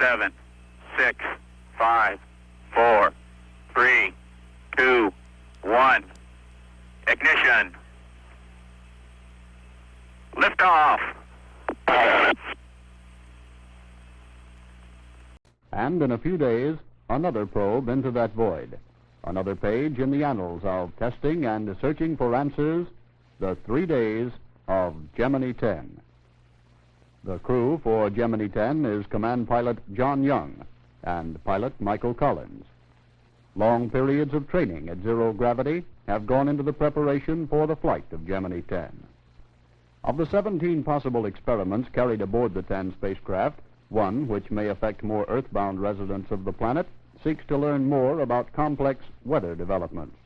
7, 6, 5, 4, 3, 2, 1. Ignition. Liftoff. And in a few days, another probe into that void. Another page in the annals of testing and searching for answers, the 3 days of Gemini-10. The crew for Gemini-10 is Command Pilot John Young and Pilot Michael Collins. Long periods of training at zero gravity have gone into the preparation for the flight of Gemini-10. Of the 17 possible experiments carried aboard the 10 spacecraft, one, which may affect more earthbound residents of the planet, seeks to learn more about complex weather developments.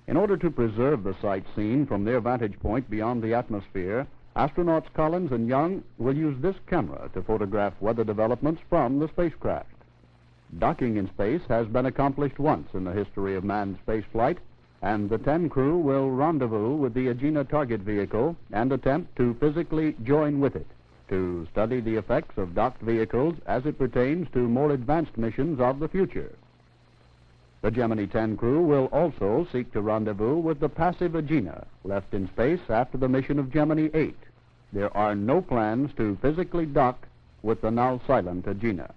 In order to preserve the sight seen from their vantage point beyond the atmosphere, astronauts Collins and Young will use this camera to photograph weather developments from the spacecraft. Docking in space has been accomplished once in the history of manned spaceflight, and the 10 crew will rendezvous with the Agena target vehicle and attempt to physically join with it to study the effects of docked vehicles as it pertains to more advanced missions of the future. The Gemini-10 crew will also seek to rendezvous with the passive Agena, left in space after the mission of Gemini-8. There are no plans to physically dock with the now silent Agena.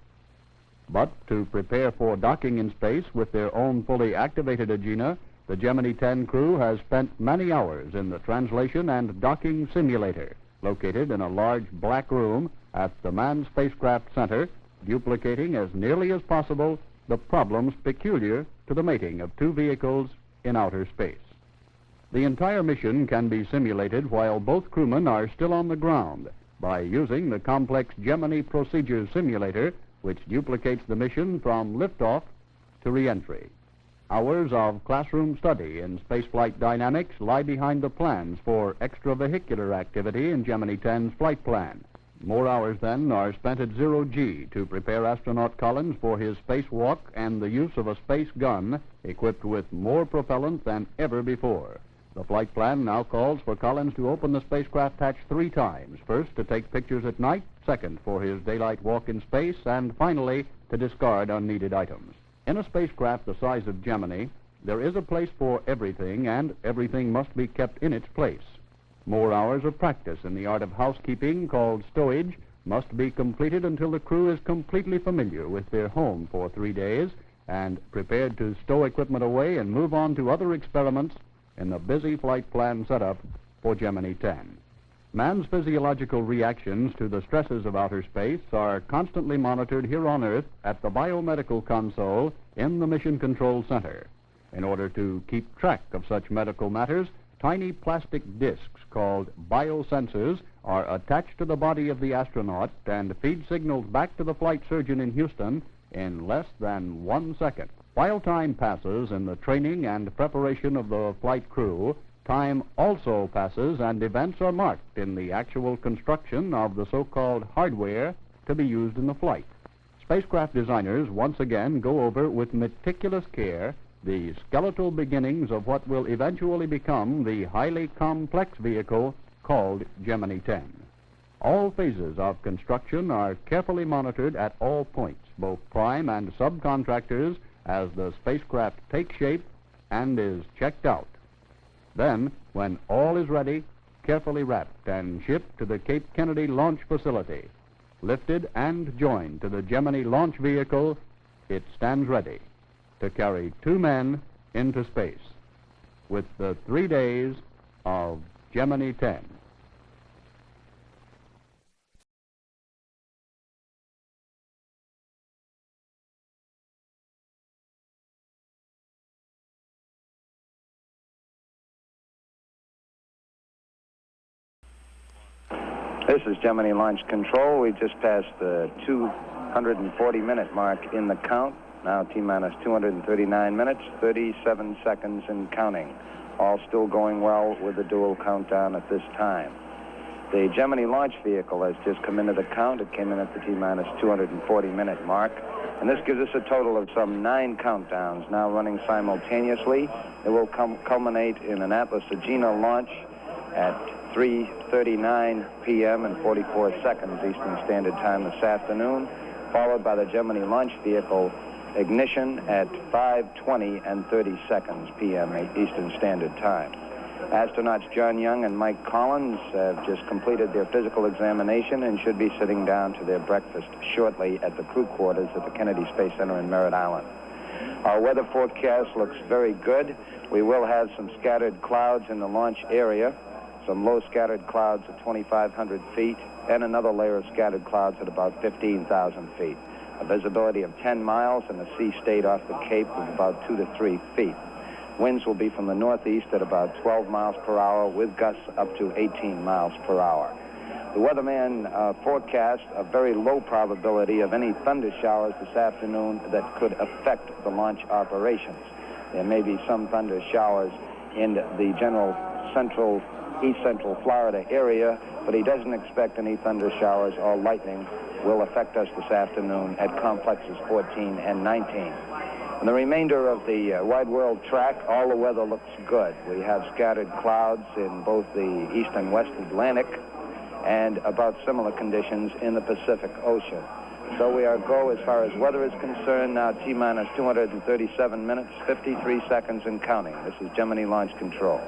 But to prepare for docking in space with their own fully activated Agena, the Gemini-10 crew has spent many hours in the translation and docking simulator, located in a large black room at the Manned Spacecraft Center, duplicating as nearly as possible the problems peculiar to the mating of two vehicles in outer space. The entire mission can be simulated while both crewmen are still on the ground by using the complex Gemini Procedures Simulator, which duplicates the mission from liftoff to re-entry. Hours of classroom study in spaceflight dynamics lie behind the plans for extravehicular activity in Gemini-10's flight plan. More hours, then, are spent at zero-G to prepare astronaut Collins for his spacewalk and the use of a space gun equipped with more propellant than ever before. The flight plan now calls for Collins to open the spacecraft hatch 3 times. First, to take pictures at night. Second, for his daylight walk in space. And finally, to discard unneeded items. In a spacecraft the size of Gemini, there is a place for everything, and everything must be kept in its place. More hours of practice in the art of housekeeping, called stowage, must be completed until the crew is completely familiar with their home for 3 days and prepared to stow equipment away and move on to other experiments in the busy flight plan setup for Gemini-10. Man's physiological reactions to the stresses of outer space are constantly monitored here on Earth at the biomedical console in the Mission Control Center. In order to keep track of such medical matters, tiny plastic discs called biosensors are attached to the body of the astronaut and feed signals back to the flight surgeon in Houston in less than 1 second. While time passes in the training and preparation of the flight crew, time also passes and events are marked in the actual construction of the so-called hardware to be used in the flight. Spacecraft designers once again go over with meticulous care the skeletal beginnings of what will eventually become the highly complex vehicle called Gemini-10. All phases of construction are carefully monitored at all points, both prime and subcontractors, as the spacecraft takes shape and is checked out. Then, when all is ready, carefully wrapped and shipped to the Cape Kennedy launch facility, lifted and joined to the Gemini launch vehicle, it stands ready to carry 2 men into space with the 3 days of Gemini-10. This is Gemini Launch Control. We just passed the 240-minute mark in the count. Now T-minus 239 minutes, 37 seconds and counting. All still going well with the dual countdown at this time. The Gemini launch vehicle has just come into the count. It came in at the T-minus 240-minute mark. And this gives us a total of some 9 countdowns now running simultaneously. It will culminate in an Atlas-Agena launch at 3:39 p.m. and 44 seconds Eastern Standard Time this afternoon. followed by the Gemini launch vehicle ignition at 5:20 and 30 seconds p.m. Eastern Standard Time. Astronauts John Young and Mike Collins have just completed their physical examination and should be sitting down to their breakfast shortly at the crew quarters at the Kennedy Space Center in Merritt Island. Our weather forecast looks very good. We will have some scattered clouds in the launch area, some low scattered clouds at 2,500 feet, and another layer of scattered clouds at about 15,000 feet. A visibility of 10 miles and a sea state off the Cape of about 2 to 3 feet. Winds will be from the northeast at about 12 miles per hour with gusts up to 18 miles per hour. The weatherman forecasts a very low probability of any thunder showers this afternoon that could affect the launch operations. There may be some thunder showers in the general east central Florida area, but he doesn't expect any thunder showers or lightning will affect us this afternoon at complexes 14 and 19. In the remainder of the wide world track, all the weather looks good. We have scattered clouds in both the east and west Atlantic and about similar conditions in the Pacific Ocean. So we are go as far as weather is concerned now, T-minus 237 minutes, 53 seconds and counting. This is Gemini Launch Control.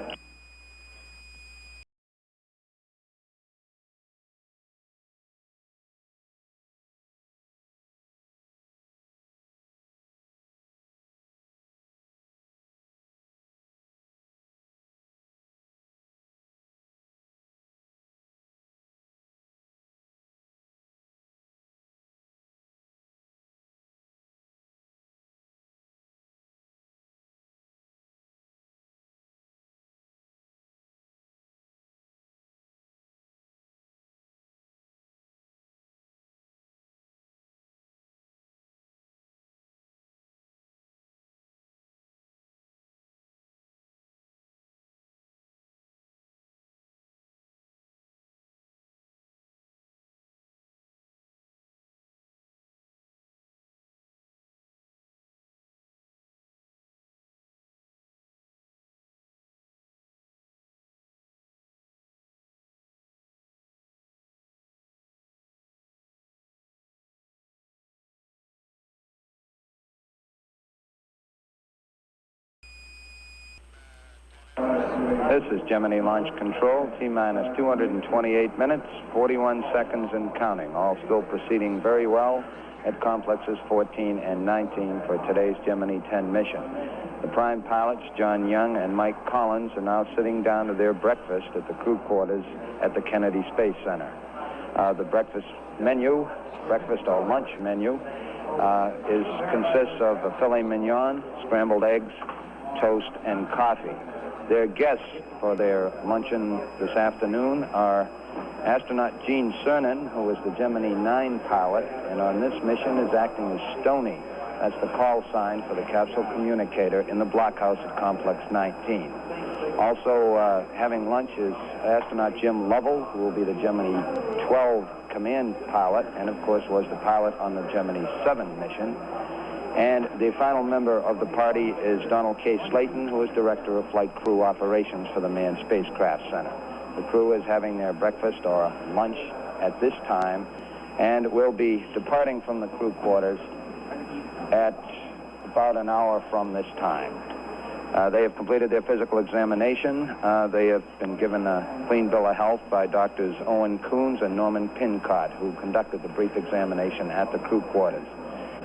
This is Gemini Launch Control, T-minus 228 minutes, 41 seconds and counting. All still proceeding very well at complexes 14 and 19 for today's Gemini 10 mission. The prime pilots, John Young and Mike Collins, are now sitting down to their breakfast at the crew quarters at the Kennedy Space Center. The breakfast or lunch menu, consists of a filet mignon, scrambled eggs, toast, and coffee. Their guests for their luncheon this afternoon are astronaut Gene Cernan, who is the Gemini 9 pilot, and on this mission is acting as Stony. That's the call sign for the capsule communicator in the blockhouse at Complex 19. Also having lunch is astronaut Jim Lovell, who will be the Gemini 12 command pilot, and of course was the pilot on the Gemini 7 mission. And the final member of the party is Donald K. Slayton, who is Director of Flight Crew Operations for the Manned Spacecraft Center. The crew is having their breakfast or lunch at this time and will be departing from the crew quarters at about an hour from this time. They have completed their physical examination. They have been given a clean bill of health by Doctors Owen Coons and Norman Pincott, who conducted the brief examination at the crew quarters.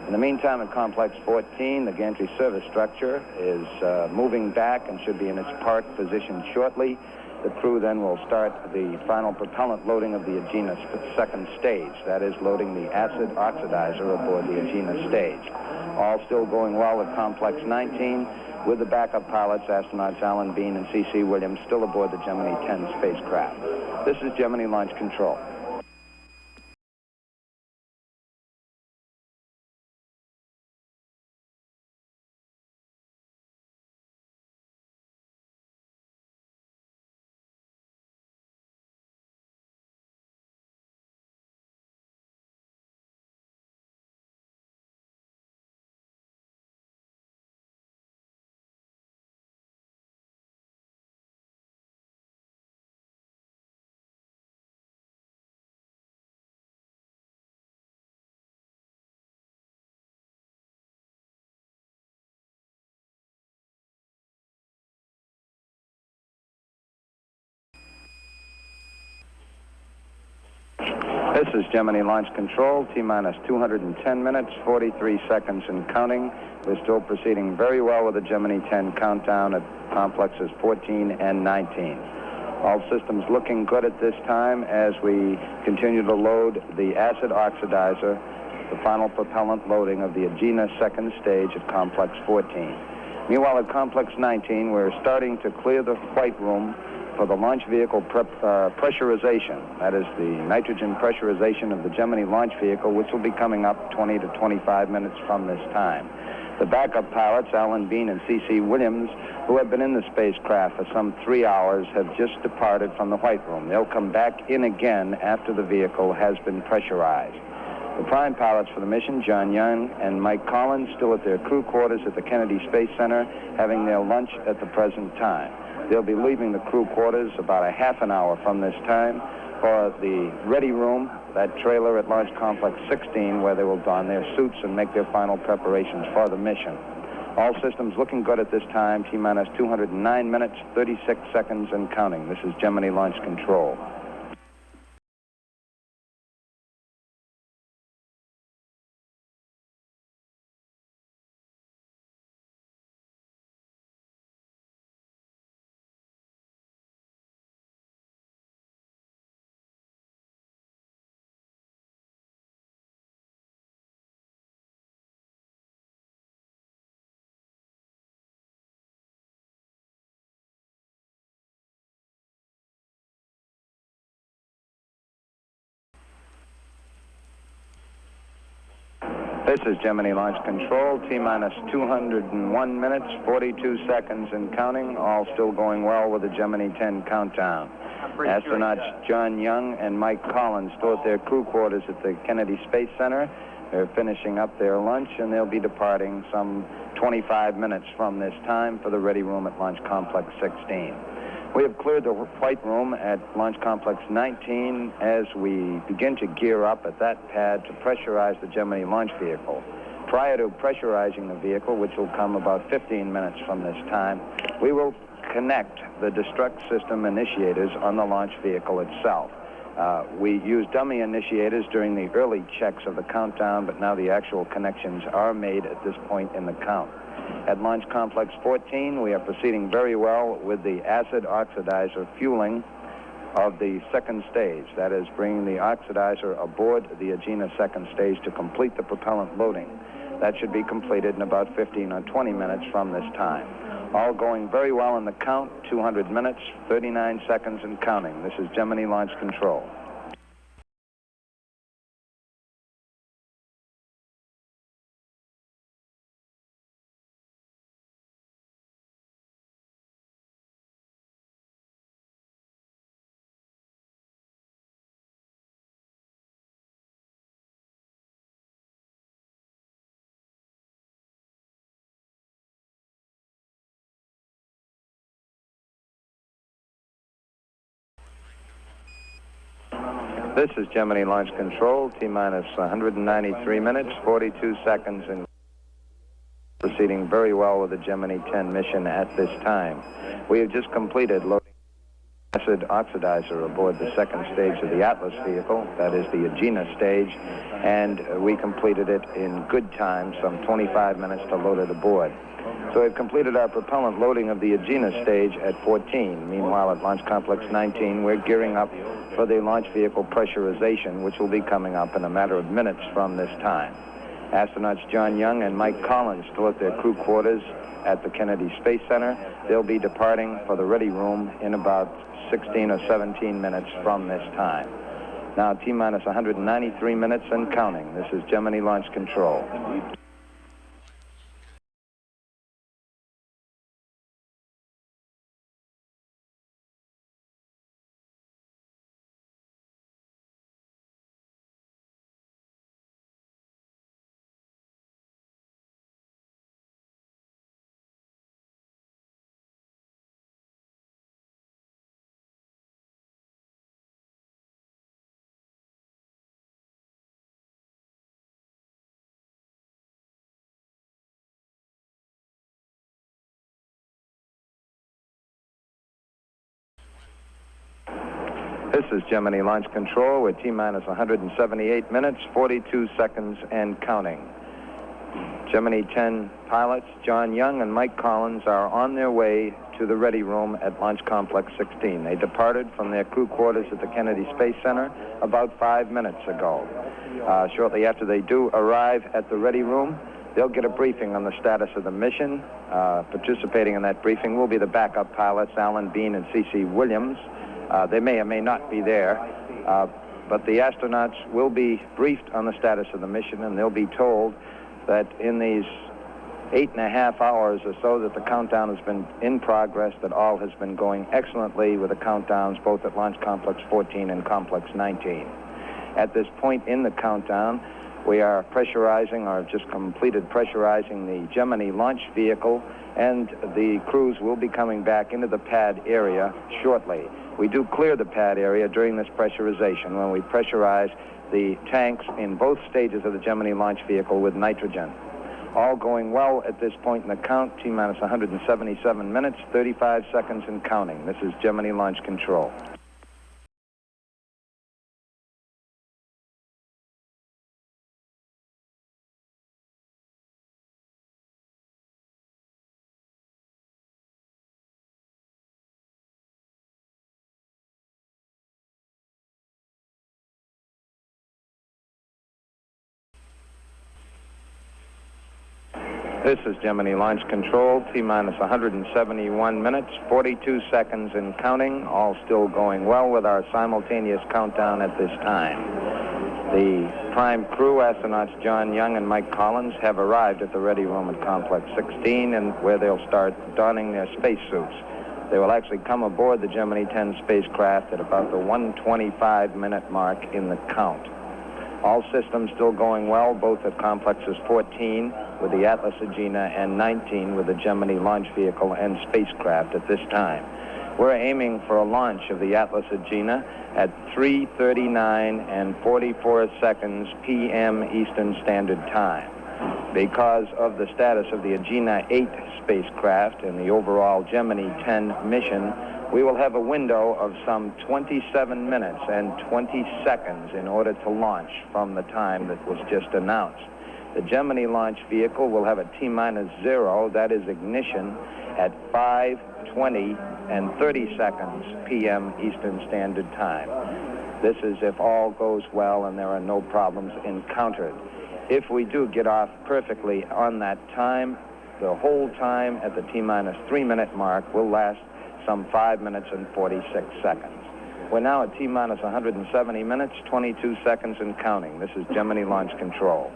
In the meantime, at Complex 14, the gantry service structure is moving back and should be in its park position shortly. The crew then will start the final propellant loading of the Agena second stage. That is, loading the acid oxidizer aboard the Agena stage. All still going well at Complex 19, with the backup pilots, astronauts Alan Bean and C.C. Williams, still aboard the Gemini 10 spacecraft. This is Gemini Launch Control. This is Gemini Launch Control, T-minus 210 minutes, 43 seconds and counting. We're still proceeding very well with the Gemini-10 countdown at complexes 14 and 19. All systems looking good at this time as we continue to load the acid oxidizer, the final propellant loading of the Agena second stage at complex 14. Meanwhile, at complex 19, we're starting to clear the flight room for the launch vehicle pressurization. That is the nitrogen pressurization of the Gemini launch vehicle, which will be coming up 20 to 25 minutes from this time. The backup pilots, Alan Bean and C.C. Williams, who have been in the spacecraft for some 3 hours, have just departed from the white room. They'll come back in again after the vehicle has been pressurized. The prime pilots for the mission, John Young and Mike Collins, still at their crew quarters at the Kennedy Space Center, having their lunch at the present time. They'll be leaving the crew quarters about a half an hour from this time for the ready room, that trailer at Launch Complex 16, where they will don their suits and make their final preparations for the mission. All systems looking good at this time, T-minus 209 minutes, 36 seconds and counting. This is Gemini Launch Control. This is Gemini Launch Control, T-minus 201 minutes, 42 seconds and counting, all still going well with the Gemini-10 countdown. Astronauts John Young and Mike Collins still at their crew quarters at the Kennedy Space Center. They're finishing up their lunch, and they'll be departing some 25 minutes from this time for the ready room at Launch Complex 16. We have cleared the flight room at Launch Complex 19 as we begin to gear up at that pad to pressurize the Gemini launch vehicle. Prior to pressurizing the vehicle, which will come about 15 minutes from this time, we will connect the destruct system initiators on the launch vehicle itself. We used dummy initiators during the early checks of the countdown, but now the actual connections are made at this point in the count. At Launch Complex 14, we are proceeding very well with the acid oxidizer fueling of the second stage. That is, bringing the oxidizer aboard the Agena second stage to complete the propellant loading. That should be completed in about 15 or 20 minutes from this time. All going very well in the count, 200 minutes, 39 seconds and counting. This is Gemini Launch Control. This is Gemini Launch Control, T-minus 193 minutes, 42 seconds, and proceeding very well with the Gemini-10 mission at this time. We have just completed loading acid oxidizer aboard the second stage of the Atlas vehicle, that is the Agena stage, and we completed it in good time, some 25 minutes to load it aboard. So we've completed our propellant loading of the Agena stage at 14. Meanwhile, at Launch Complex 19, we're gearing up for the launch vehicle pressurization, which will be coming up in a matter of minutes from this time. Astronauts John Young and Mike Collins still at their crew quarters at the Kennedy Space Center. They'll be departing for the ready room in about 16 or 17 minutes from this time. Now, T-minus 193 minutes and counting. This is Gemini Launch Control. is Gemini Launch Control with T-minus 178 minutes, 42 seconds, and counting. Gemini-10 pilots John Young and Mike Collins are on their way to the ready room at Launch Complex 16. They departed from their crew quarters at the Kennedy Space Center about 5 minutes ago. Shortly after they do arrive at the ready room, they'll get a briefing on the status of the mission. Participating in that briefing will be the backup pilots, Alan Bean and C.C. Williams. They may or may not be there, but the astronauts will be briefed on the status of the mission, and they'll be told that in these 8.5 hours or so that the countdown has been in progress, that all has been going excellently with the countdowns both at Launch Complex 14 and Complex 19. At this point in the countdown, we are pressurizing, or just completed pressurizing, the Gemini launch vehicle, and the crews will be coming back into the pad area shortly. We do clear the pad area during this pressurization when we pressurize the tanks in both stages of the Gemini launch vehicle with nitrogen. All going well at this point in the count, T-minus 177 minutes, 35 seconds, and counting. This is Gemini Launch Control. This is Gemini Launch Control, T-minus 171 minutes, 42 seconds and counting, all still going well with our simultaneous countdown at this time. The prime crew, astronauts John Young and Mike Collins, have arrived at the ready room at Complex 16, and where they'll start donning their spacesuits. They will actually come aboard the Gemini-10 spacecraft at about the 125-minute mark in the count. All systems still going well, both at Complexes 14 with the Atlas-Agena and 19 with the Gemini launch vehicle and spacecraft at this time. We're aiming for a launch of the Atlas-Agena at 3:39 and 44 seconds p.m. Eastern Standard Time. Because of the status of the Agena 8 spacecraft and the overall Gemini-10 mission, we will have a window of some 27 minutes and 20 seconds in order to launch from the time that was just announced. The Gemini launch vehicle will have a T-minus 0, that is ignition, at 5:20 and 30 seconds p.m. Eastern Standard Time. This is if all goes well and there are no problems encountered. If we do get off perfectly on that time, the whole time at the T-minus 3-minute mark will last some 5 minutes and 46 seconds. We're now at T-minus 170 minutes, 22 seconds and counting. This is Gemini Launch Control.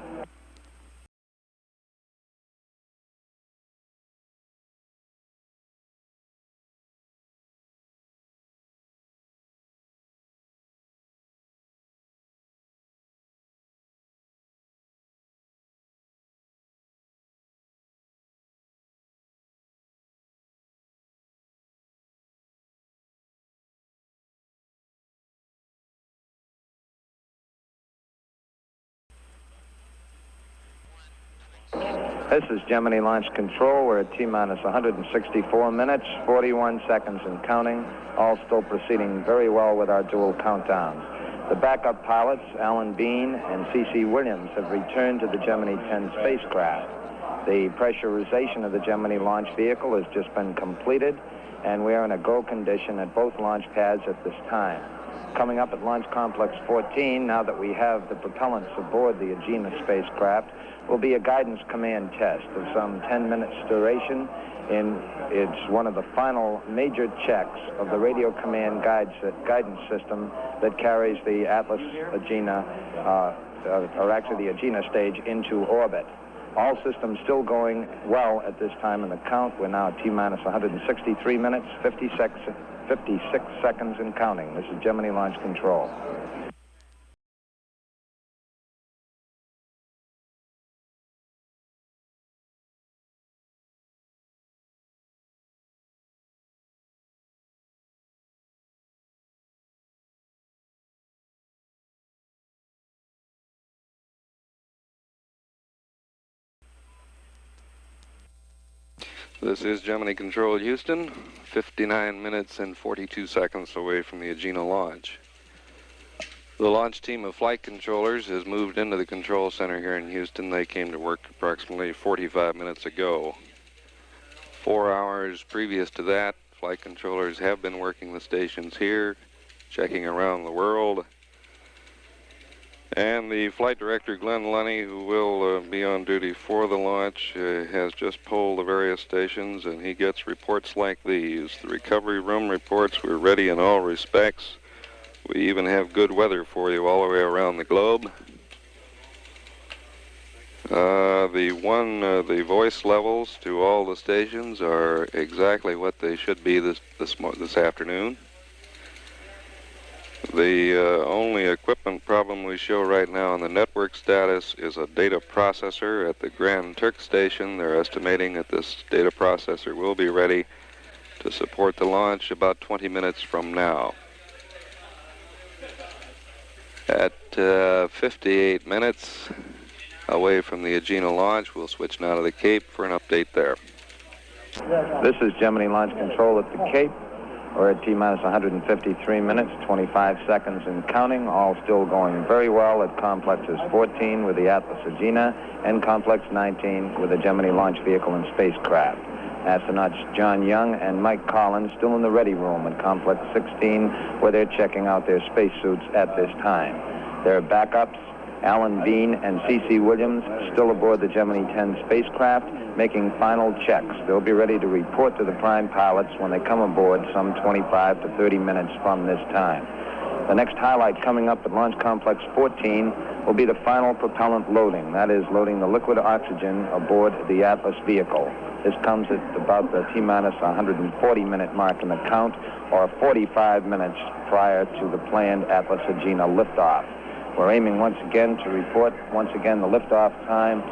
This is Gemini Launch Control. We're at T-minus 164 minutes, 41 seconds and counting, all still proceeding very well with our dual countdowns. The backup pilots, Alan Bean and C.C. Williams, have returned to the Gemini-10 spacecraft. The pressurization of the Gemini launch vehicle has just been completed, and we are in a go condition at both launch pads at this time. Coming up at Launch Complex 14, now that we have the propellants aboard the Agena spacecraft, will be a guidance command test of some 10 minutes duration. It's one of the final major checks of the radio command guidance system that carries the Atlas-Agena, or actually the Agena stage, into orbit. All systems still going well at this time in the count. We're now at T-minus 163 minutes, 56 seconds and counting. This is Gemini Launch Control. This is Gemini Control Houston, 59 minutes and 42 seconds away from the Agena launch. The launch team of flight controllers has moved into the control center here in Houston. They came to work approximately 45 minutes ago. 4 hours previous to that, flight controllers have been working the stations here, checking around the world. And the flight director, Glenn Lunny, who will be on duty for the launch, has just polled the various stations, and he gets reports like these. The recovery room reports we're ready in all respects. We even have good weather for you all the way around the globe. The voice levels to all the stations are exactly what they should be this afternoon. The only equipment problem we show right now on the network status is a data processor at the Grand Turk station. They're estimating that this data processor will be ready to support the launch about 20 minutes from now. At 58 minutes away from the Agena launch, we'll switch now to the Cape for an update there. This is Gemini Launch Control at the Cape. We're at T-minus 153 minutes, 25 seconds and counting, all still going very well at Complexes 14 with the Atlas-Agena and Complex 19 with the Gemini launch vehicle and spacecraft. Astronauts John Young and Mike Collins still in the ready room at Complex 16 where they're checking out their spacesuits at this time. Their backups, Alan Bean and C.C. Williams, still aboard the Gemini-10 spacecraft, making final checks. They'll be ready to report to the prime pilots when they come aboard some 25 to 30 minutes from this time. The next highlight coming up at Launch Complex 14 will be the final propellant loading. That is, loading the liquid oxygen aboard the Atlas vehicle. This comes at about the T-minus 140-minute mark in the count, or 45 minutes prior to the planned Atlas-Agena liftoff. We're aiming once again to report, the liftoff time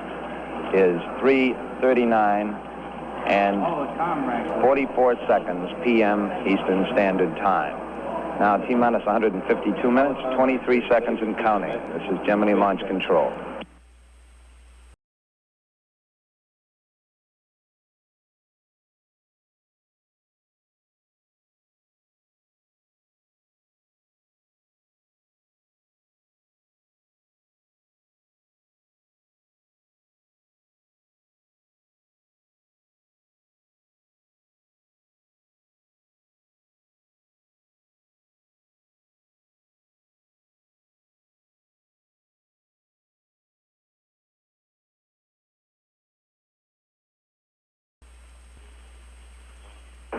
is 3:39 and 44 seconds p.m. Eastern Standard Time. Now T-minus 152 minutes, 23 seconds and counting. This is Gemini Launch Control.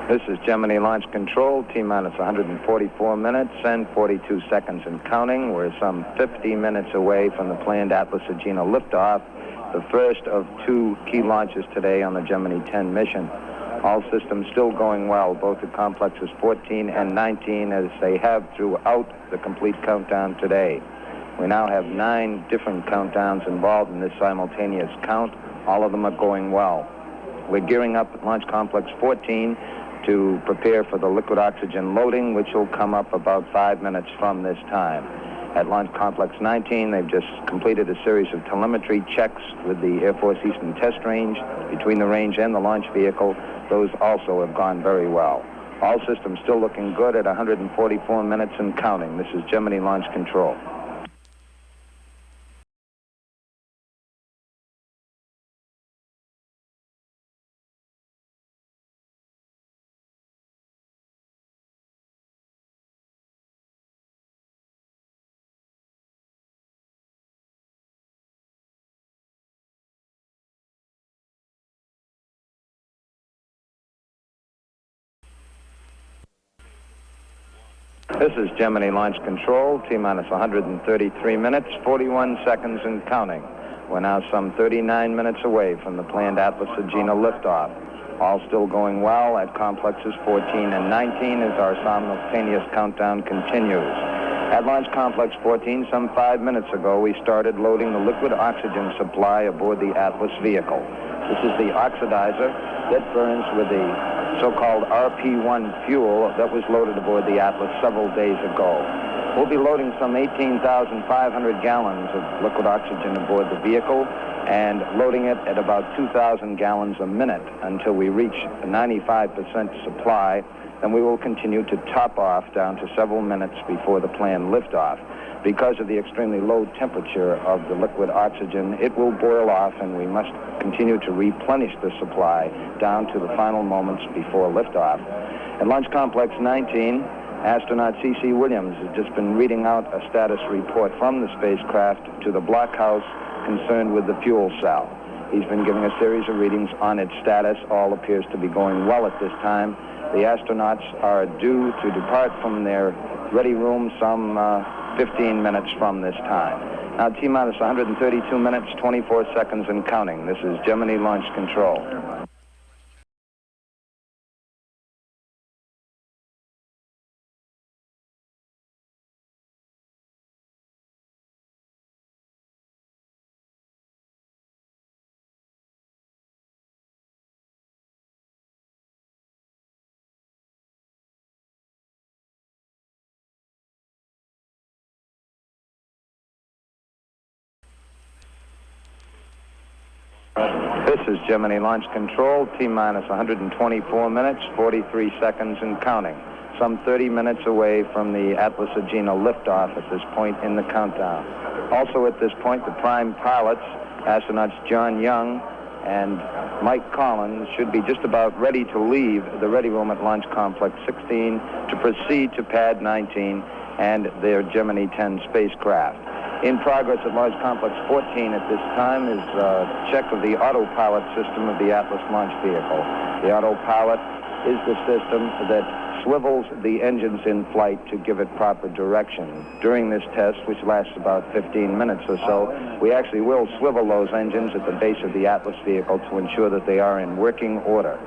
This is Gemini Launch Control, T-minus 144 minutes and 42 seconds and counting. We're some 50 minutes away from the planned Atlas-Agena liftoff, the first of 2 key launches today on the Gemini-10 mission. All systems still going well, both at Complexes 14 and 19, as they have throughout the complete countdown today. We now have 9 different countdowns involved in this simultaneous count. All of them are going well. We're gearing up at Launch Complex 14 to prepare for the liquid oxygen loading, which will come up about 5 minutes from this time. At Launch Complex 19, they've just completed a series of telemetry checks with the Air Force Eastern Test Range, between the range and the launch vehicle. Those also have gone very well. All systems still looking good at 144 minutes and counting. This is Gemini Launch Control. This is Gemini Launch Control, T-minus 133 minutes, 41 seconds and counting. We're now some 39 minutes away from the planned Atlas-Agena liftoff. All still going well at Complexes 14 and 19 as our simultaneous countdown continues. At Launch Complex 14, some 5 minutes ago, we started loading the liquid oxygen supply aboard the Atlas vehicle. This is the oxidizer that burns with the so-called RP-1 fuel that was loaded aboard the Atlas several days ago. We'll be loading some 18,500 gallons of liquid oxygen aboard the vehicle and loading it at about 2,000 gallons a minute until we reach a 95% supply. Then we will continue to top off down to several minutes before the planned liftoff. because of the extremely low temperature of the liquid oxygen, it will boil off, and we must continue to replenish the supply down to the final moments before liftoff. At Launch Complex 19, astronaut C.C. Williams has just been reading out a status report from the spacecraft to the blockhouse concerned with the fuel cell. He's been giving a series of readings on its status. All appears to be going well at this time. The astronauts are due to depart from their ready room some 15 minutes from this time. Now, T-minus 132 minutes, 24 seconds and counting. This is Gemini Launch Control. This is Gemini Launch Control, T-minus 124 minutes, 43 seconds and counting. Some 30 minutes away from the Atlas-Agena liftoff at this point in the countdown. Also at this point, the prime pilots, astronauts John Young and Mike Collins, should be just about ready to leave the ready room at Launch Complex 16 to proceed to Pad 19 and their Gemini-10 spacecraft. In progress at Launch Complex 14 at this time is a check of the autopilot system of the Atlas launch vehicle. The autopilot is the system that swivels the engines in flight to give it proper direction. During this test, which lasts about 15 minutes or so, we actually will swivel those engines at the base of the Atlas vehicle to ensure that they are in working order.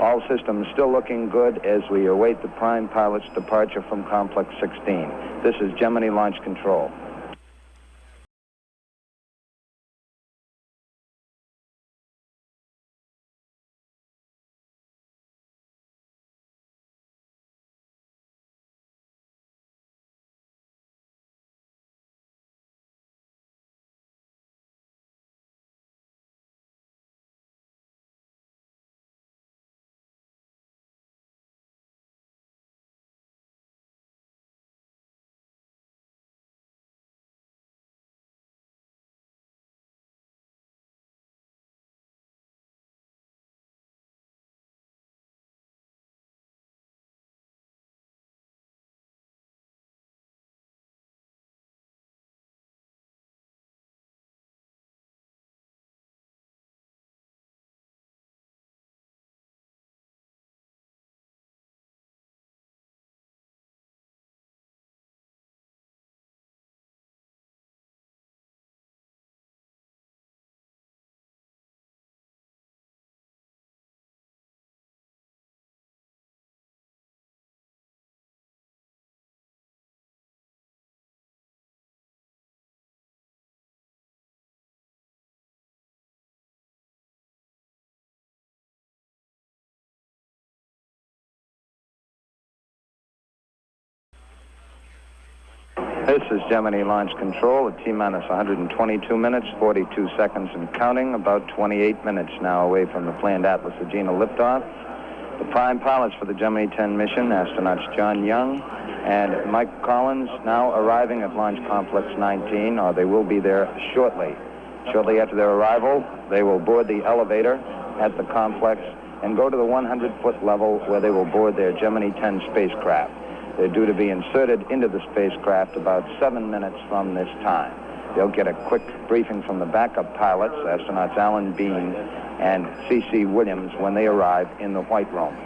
All systems still looking good as we await the prime pilot's departure from Complex 16. This is Gemini Launch Control. This is Gemini Launch Control at T-minus 122 minutes, 42 seconds and counting, about 28 minutes now away from the planned Atlas-Agena liftoff. The prime pilots for the Gemini-10 mission, astronauts John Young and Mike Collins, now arriving at Launch Complex 19, or they will be there shortly. Shortly after their arrival, they will board the elevator at the complex and go to the 100-foot level where they will board their Gemini-10 spacecraft. They're due to be inserted into the spacecraft about 7 minutes from this time. They'll get a quick briefing from the backup pilots, astronauts Alan Bean and C.C. Williams, when they arrive in the White Room.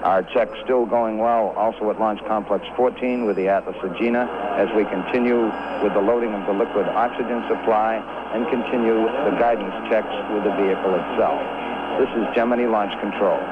Our check's still going well also at Launch Complex 14 with the Atlas-Agena as we continue with the loading of the liquid oxygen supply and continue the guidance checks with the vehicle itself. This is Gemini Launch Control.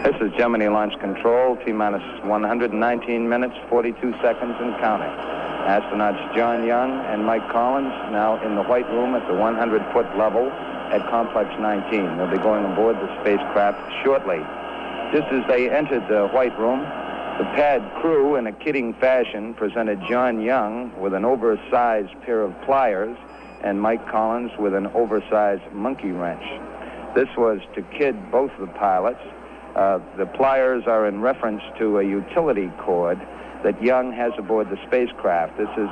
This is Gemini Launch Control, T-minus 119 minutes, 42 seconds and counting. Astronauts John Young and Mike Collins now in the White Room at the 100-foot level at Complex 19. They'll be going aboard the spacecraft shortly. Just as they entered the White Room, the pad crew, in a kidding fashion, presented John Young with an oversized pair of pliers and Mike Collins with an oversized monkey wrench. This was to kid both the pilots. The pliers are in reference to a utility cord that Young has aboard the spacecraft. This is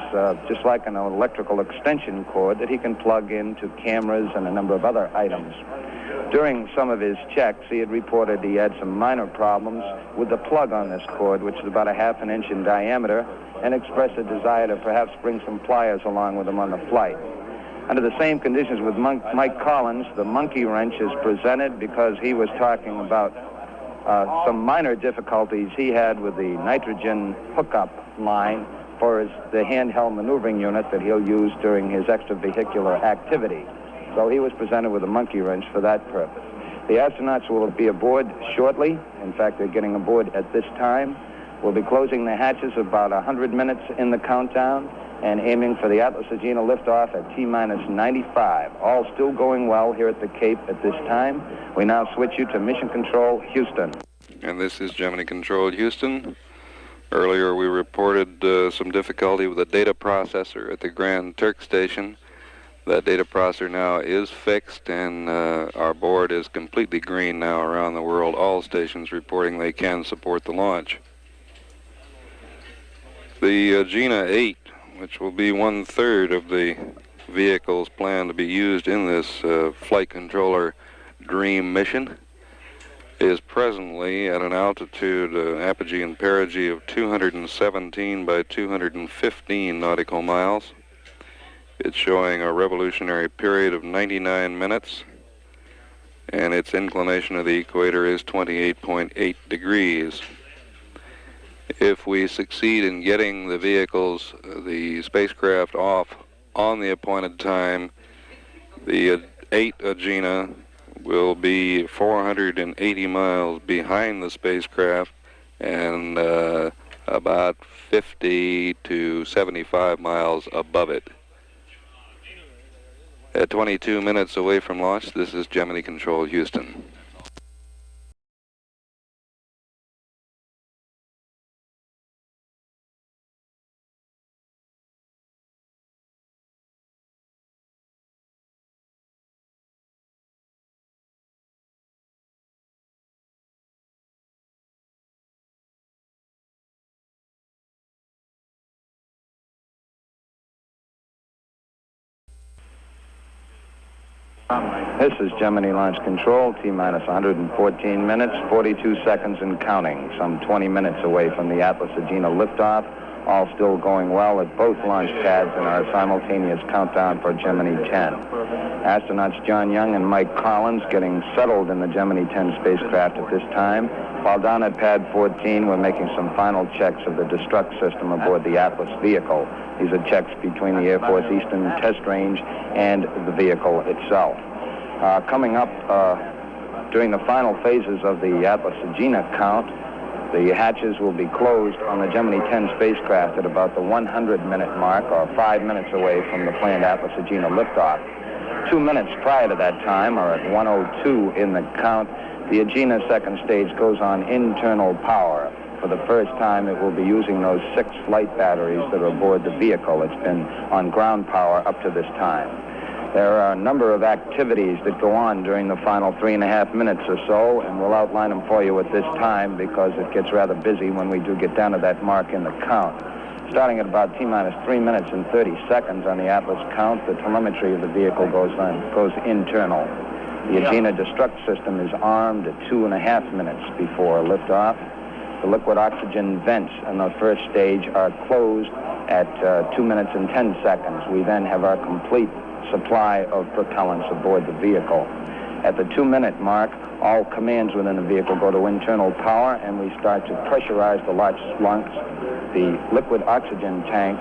just like an electrical extension cord that he can plug into cameras and a number of other items. During some of his checks, he had reported he had some minor problems with the plug on this cord, which is about a half an inch in diameter, and expressed a desire to perhaps bring some pliers along with him on the flight. Under the same conditions with Mike Collins, the monkey wrench is presented because he was talking about some minor difficulties he had with the nitrogen hookup line for the handheld maneuvering unit that he'll use during his extravehicular activity. So he was presented with a monkey wrench for that purpose. The astronauts will be aboard shortly. In fact, they're getting aboard at this time. We'll be closing the hatches about 100 minutes in the countdown and aiming for the Atlas-Agena liftoff at T-minus 95. All still going well here at the Cape at this time. We now switch you to Mission Control, Houston. And this is Gemini Control, Houston. Earlier we reported some difficulty with the data processor at the Grand Turk station. That data processor now is fixed, and our board is completely green now around the world. All stations reporting they can support the launch. The Agena 8, which will be 1/3 of the vehicles planned to be used in this flight controller dream mission, is presently at an altitude, apogee and perigee of 217 by 215 nautical miles. It's showing a revolutionary period of 99 minutes, and its inclination of the equator is 28.8 degrees. If we succeed in getting the vehicles, the spacecraft, off on the appointed time, the 8 Agena will be 480 miles behind the spacecraft and about 50 to 75 miles above it. At 22 minutes away from launch, this is Gemini Control, Houston. This is Gemini Launch Control, T-minus 114 minutes, 42 seconds and counting. Some 20 minutes away from the Atlas-Agena liftoff. All still going well at both launch pads in our simultaneous countdown for Gemini-10. Astronauts John Young and Mike Collins getting settled in the Gemini-10 spacecraft at this time, while down at pad 14 we're making some final checks of the destruct system aboard the Atlas vehicle. These are checks between the Air Force Eastern Test Range and the vehicle itself. Coming up during the final phases of the Atlas-Agena count, the hatches will be closed on the Gemini-10 spacecraft at about the 100-minute mark, or 5 minutes away from the planned Atlas-Agena liftoff. 2 minutes prior to that time, or at 1:02 in the count, the Agena second stage goes on internal power. For the first time, it will be using those 6 flight batteries that are aboard the vehicle. It's been on ground power up to this time. There are a number of activities that go on during the final 3.5 minutes or so, and we'll outline them for you at this time because it gets rather busy when we do get down to that mark in the count. Starting at about T-minus 3 minutes and 30 seconds on the Atlas count, the telemetry of the vehicle goes internal. The Agena destruct system is armed at 2.5 minutes before liftoff. The liquid oxygen vents in the first stage are closed at 2 minutes and 10 seconds. We then have our complete supply of propellants aboard the vehicle. At the 2-minute mark, all commands within the vehicle go to internal power, and we start to pressurize the lungs, the liquid oxygen tank,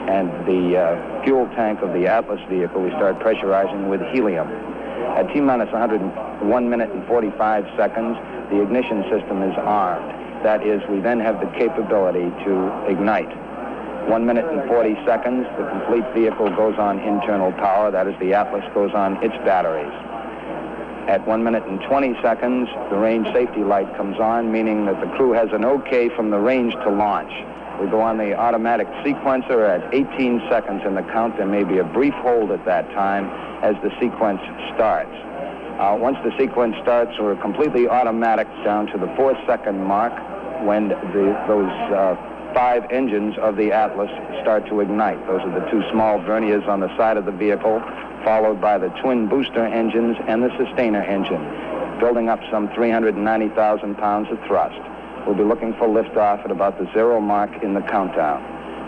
and the fuel tank of the Atlas vehicle. We start pressurizing with helium. At T-minus 101 minutes and 45 seconds, the ignition system is armed. That is, we then have the capability to ignite. 1 minute and 40 seconds, the complete vehicle goes on internal power. That is, the Atlas goes on its batteries. At 1 minute and 20 seconds, the range safety light comes on, meaning that the crew has an okay from the range to launch. We go on the automatic sequencer at 18 seconds in the count. There may be a brief hold at that time as the sequence starts. Once the sequence starts, we're completely automatic down to the 4-second mark when those 5 engines of the Atlas start to ignite. Those are the 2 small verniers on the side of the vehicle, followed by the twin booster engines and the sustainer engine, building up some 390,000 pounds of thrust. We'll be looking for liftoff at about the 0 mark in the countdown.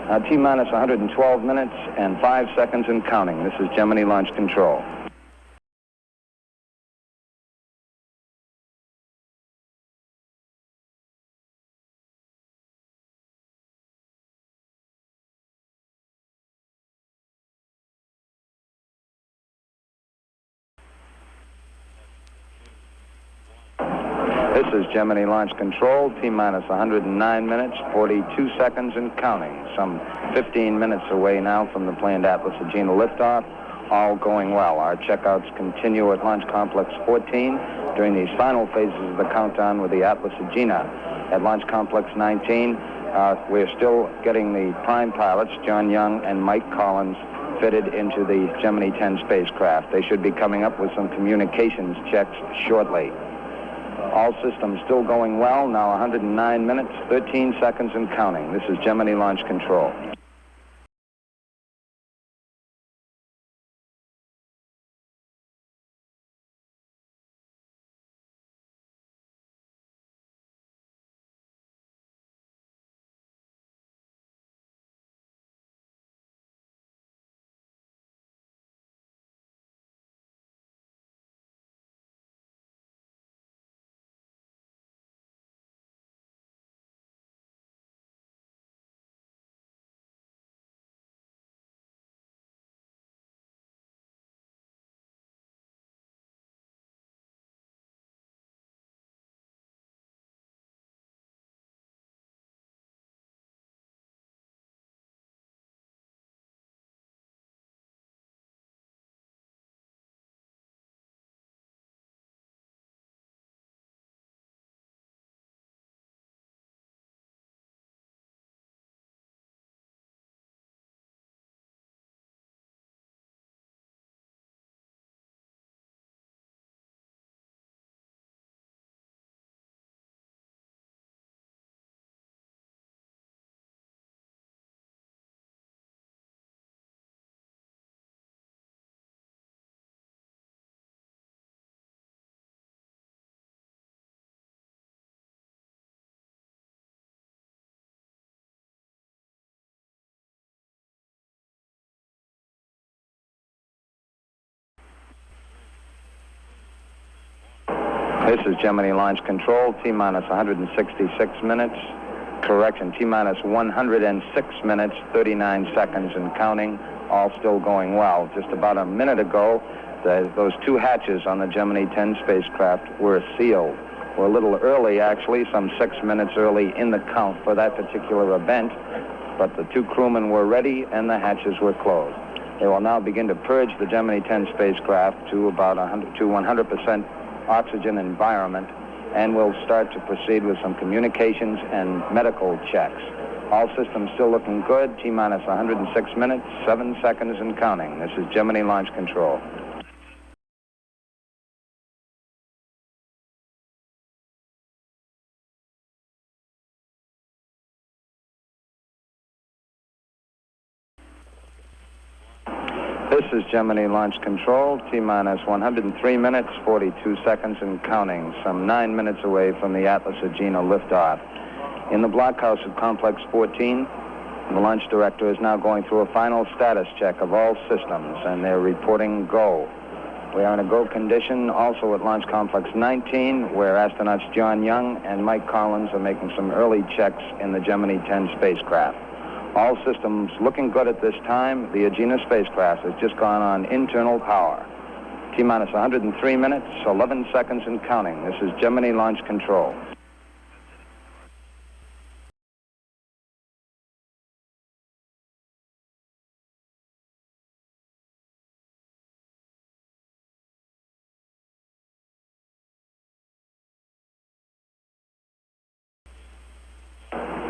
Now, T-minus 112 minutes and 5 seconds and counting. This is Gemini Launch Control. This is Gemini Launch Control, T-minus 109 minutes, 42 seconds and counting. Some 15 minutes away now from the planned Atlas-Agena liftoff. All going well. Our checkouts continue at Launch Complex 14 during these final phases of the countdown with the Atlas-Agena. At Launch Complex 19, we're still getting the prime pilots, John Young and Mike Collins, fitted into the Gemini-10 spacecraft. They should be coming up with some communications checks shortly. All systems still going well. Now 109 minutes, 13 seconds and counting. This is Gemini Launch Control. This is Gemini Launch Control, T-minus 166 minutes. Correction, T-minus 106 minutes, 39 seconds and counting. All still going well. Just about a minute ago, those 2 hatches on the Gemini-10 spacecraft were sealed. We're a little early, actually, some 6 minutes early in the count for that particular event, but the 2 crewmen were ready and the hatches were closed. They will now begin to purge the Gemini-10 spacecraft to about 100% oxygen environment, and we'll start to proceed with some communications and medical checks. All systems still looking good. T-minus 106 minutes, 7 seconds and counting. This is Gemini Launch Control. This is Gemini Launch Control, T-minus 103 minutes, 42 seconds and counting, some 9 minutes away from the Atlas-Agena liftoff. In the blockhouse of Complex 14, the launch director is now going through a final status check of all systems, and they're reporting go. We are in a go condition also at Launch Complex 19, where astronauts John Young and Mike Collins are making some early checks in the Gemini-10 spacecraft. All systems looking good at this time. The Agena spacecraft has just gone on internal power. T-minus 103 minutes, 11 seconds and counting. This is Gemini Launch Control.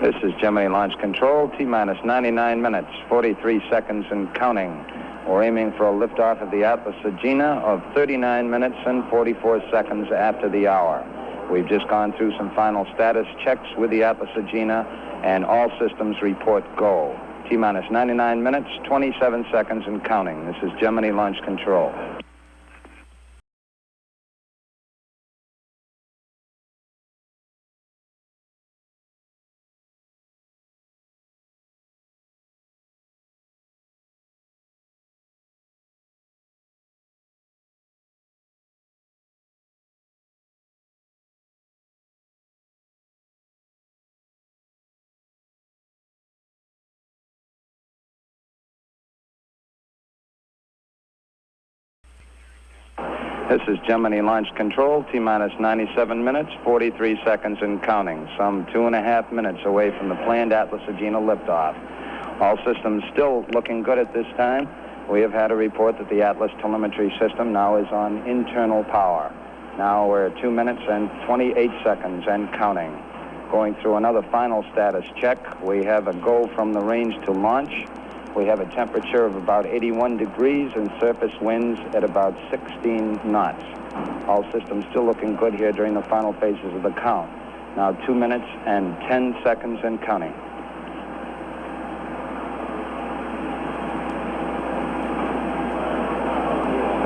This is Gemini Launch Control, T-minus 99 minutes, 43 seconds and counting. We're aiming for a liftoff of the Atlas-Agena of 39 minutes and 44 seconds after the hour. We've just gone through some final status checks with the Atlas-Agena, and all systems report go. T-minus 99 minutes, 27 seconds and counting. This is Gemini Launch Control. This is Gemini Launch Control, T-minus 97 minutes, 43 seconds and counting. Some 2.5 minutes away from the planned Atlas-Agena liftoff. All systems still looking good at this time. We have had a report that the Atlas telemetry system now is on internal power. Now we're at 2 minutes and 28 seconds and counting. Going through another final status check. We have a go from the range to launch. We have a temperature of about 81 degrees and surface winds at about 16 knots. All systems still looking good here during the final phases of the count. Now 2 minutes and 10 seconds and counting.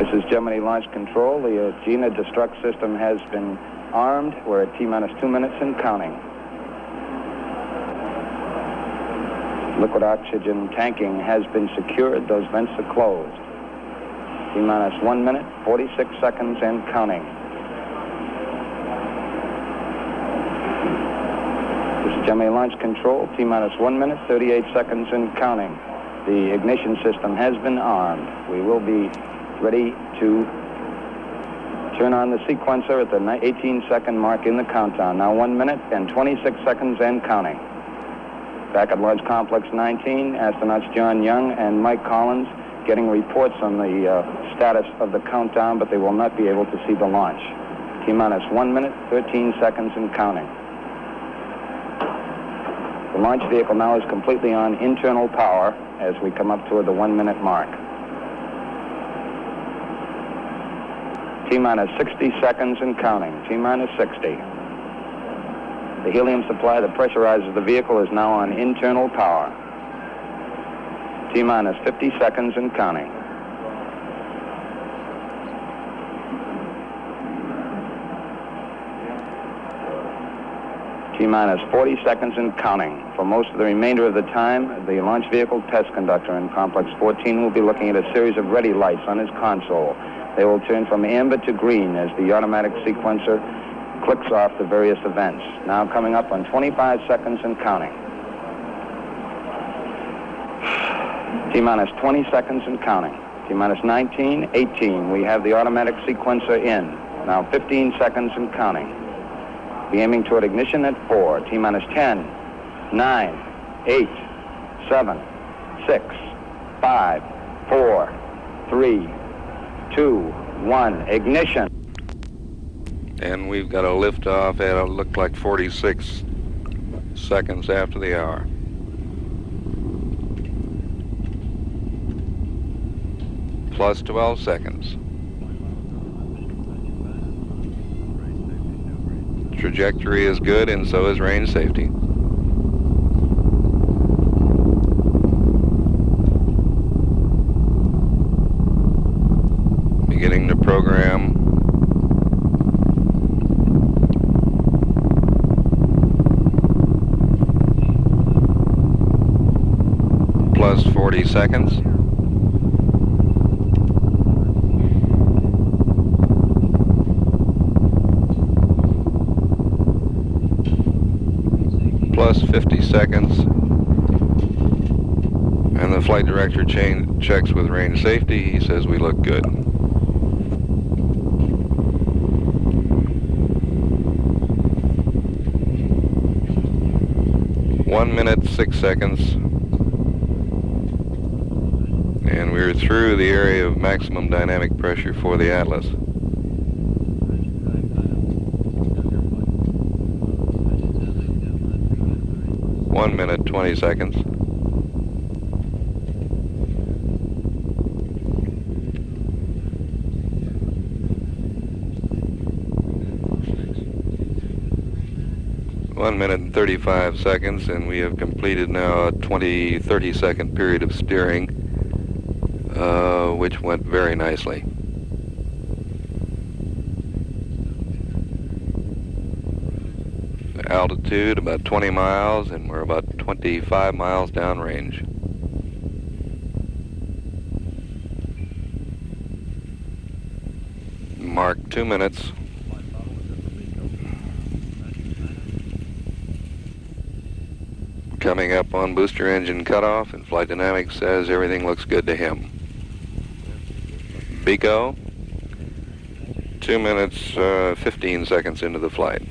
This is Gemini Launch Control. The Agena destruct system has been armed. We're at T-minus 2 minutes and counting. Liquid oxygen tanking has been secured. Those vents are closed. T-minus 1 minute, 46 seconds and counting. This is Gemini Launch Control, T-minus 1 minute, 38 seconds and counting. The ignition system has been armed. We will be ready to turn on the sequencer at the 18-second mark in the countdown. Now 1 minute and 26 seconds and counting. Back at Launch Complex 19, astronauts John Young and Mike Collins getting reports on the status of the countdown, but they will not be able to see the launch. T-minus 1 minute, 13 seconds and counting. The launch vehicle now is completely on internal power as we come up toward the 1 minute mark. T-minus 60 seconds and counting. T-minus 60. The helium supply that pressurizes the vehicle is now on internal power. T-minus 50 seconds and counting. T-minus 40 seconds and counting. For most of the remainder of the time, the launch vehicle test conductor in Complex 14 will be looking at a series of ready lights on his console. They will turn from amber to green as the automatic sequencer clicks off the various events. Now coming up on 25 seconds and counting. T-minus 20 seconds and counting. T-minus 19, 18. We have the automatic sequencer in. Now 15 seconds and counting. Be aiming toward ignition at 4. T-minus 10, 9, 8, 7, 6, 5, 4, 3, 2, 1. Ignition. And we've got a liftoff at it looked like 46 seconds after the hour. Plus 12 seconds. Trajectory is good and so is range safety. Beginning the program. Plus 40 seconds. Plus 50 seconds. And the flight director checks with range safety. He says we look good. 1 minute, 6 seconds. And we're through the area of maximum dynamic pressure for the Atlas. 1 minute, 20 seconds. One minute and 35 seconds, and we have completed now a 30 second period of steering, which went very nicely. Altitude about 20 miles, and we're about 25 miles downrange. Mark 2 minutes. Coming up on booster engine cutoff, and Flight Dynamics says everything looks good to him. BECO, 2 minutes, 15 seconds into the flight.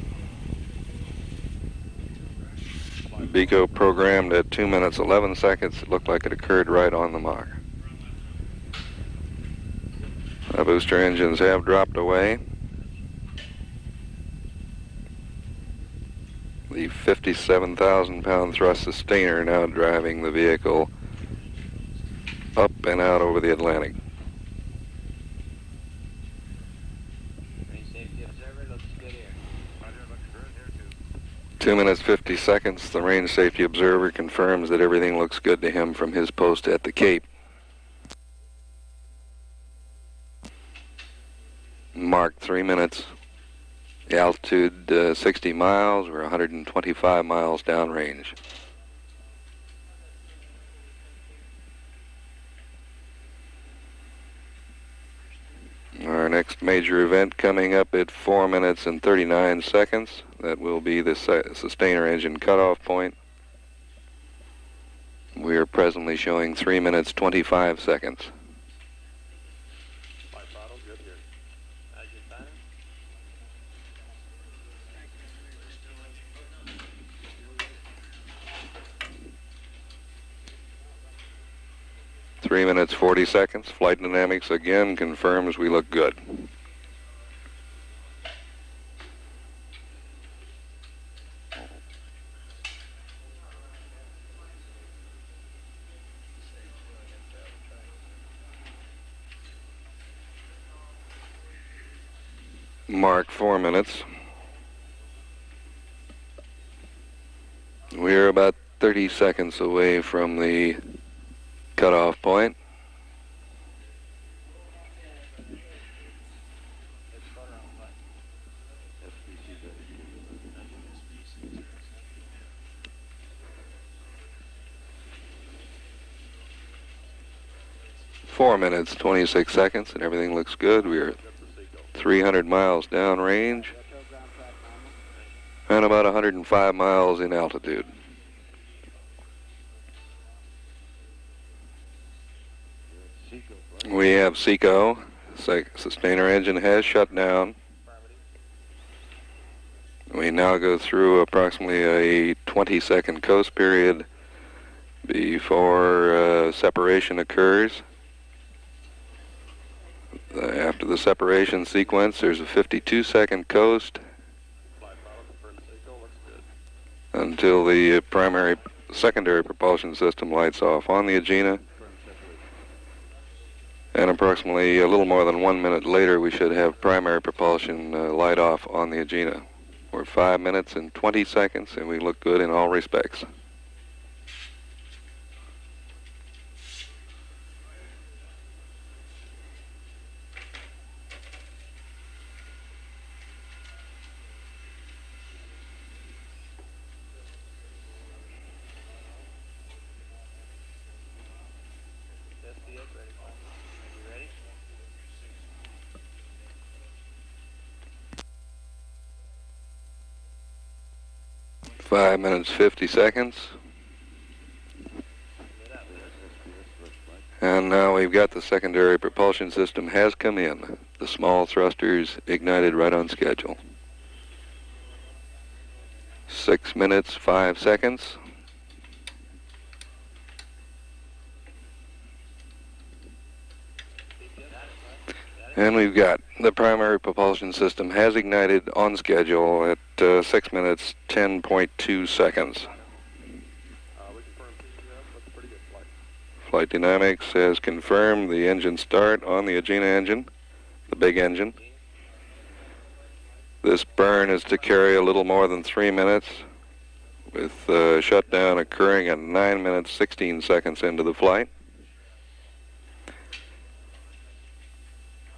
BECO programmed at 2 minutes, 11 seconds. It looked like it occurred right on the Mach. The booster engines have dropped away. The 57,000-pound thrust sustainer now driving the vehicle up and out over the Atlantic. Safety observer looks good here. 2 minutes, 50 seconds. The range safety observer confirms that everything looks good to him from his post at the Cape. Mark 3 minutes. The altitude 60 miles. We're 125 miles downrange. Our next major event coming up at 4 minutes and 39 seconds. That will be the sustainer engine cutoff point. We are presently showing 3 minutes 25 seconds. 3 minutes, 40 seconds. Flight Dynamics again confirms we look good. Mark 4 minutes. We're about 30 seconds away from the cutoff point. Four minutes, 26 seconds, and everything looks good. We're 300 miles downrange and about 105 miles in altitude. We have SECO. Sustainer engine has shut down. We now go through approximately a 20-second coast period before separation occurs. After the separation sequence, there's a 52-second coast until the secondary propulsion system lights off on the Agena. And approximately a little more than 1 minute later, we should have primary propulsion light off on the Agena. We're 5 minutes and 20 seconds, and we look good in all respects. Ready? 5 minutes, 50 seconds. And now we've got the secondary propulsion system has come in. The small thrusters ignited right on schedule. 6 minutes, 5 seconds. And we've got the primary propulsion system has ignited on schedule at 6 minutes, 10.2 seconds. Flight Dynamics has confirmed the engine start on the Agena engine, the big engine. This burn is to carry a little more than 3 minutes, with shutdown occurring at 9 minutes, 16 seconds into the flight.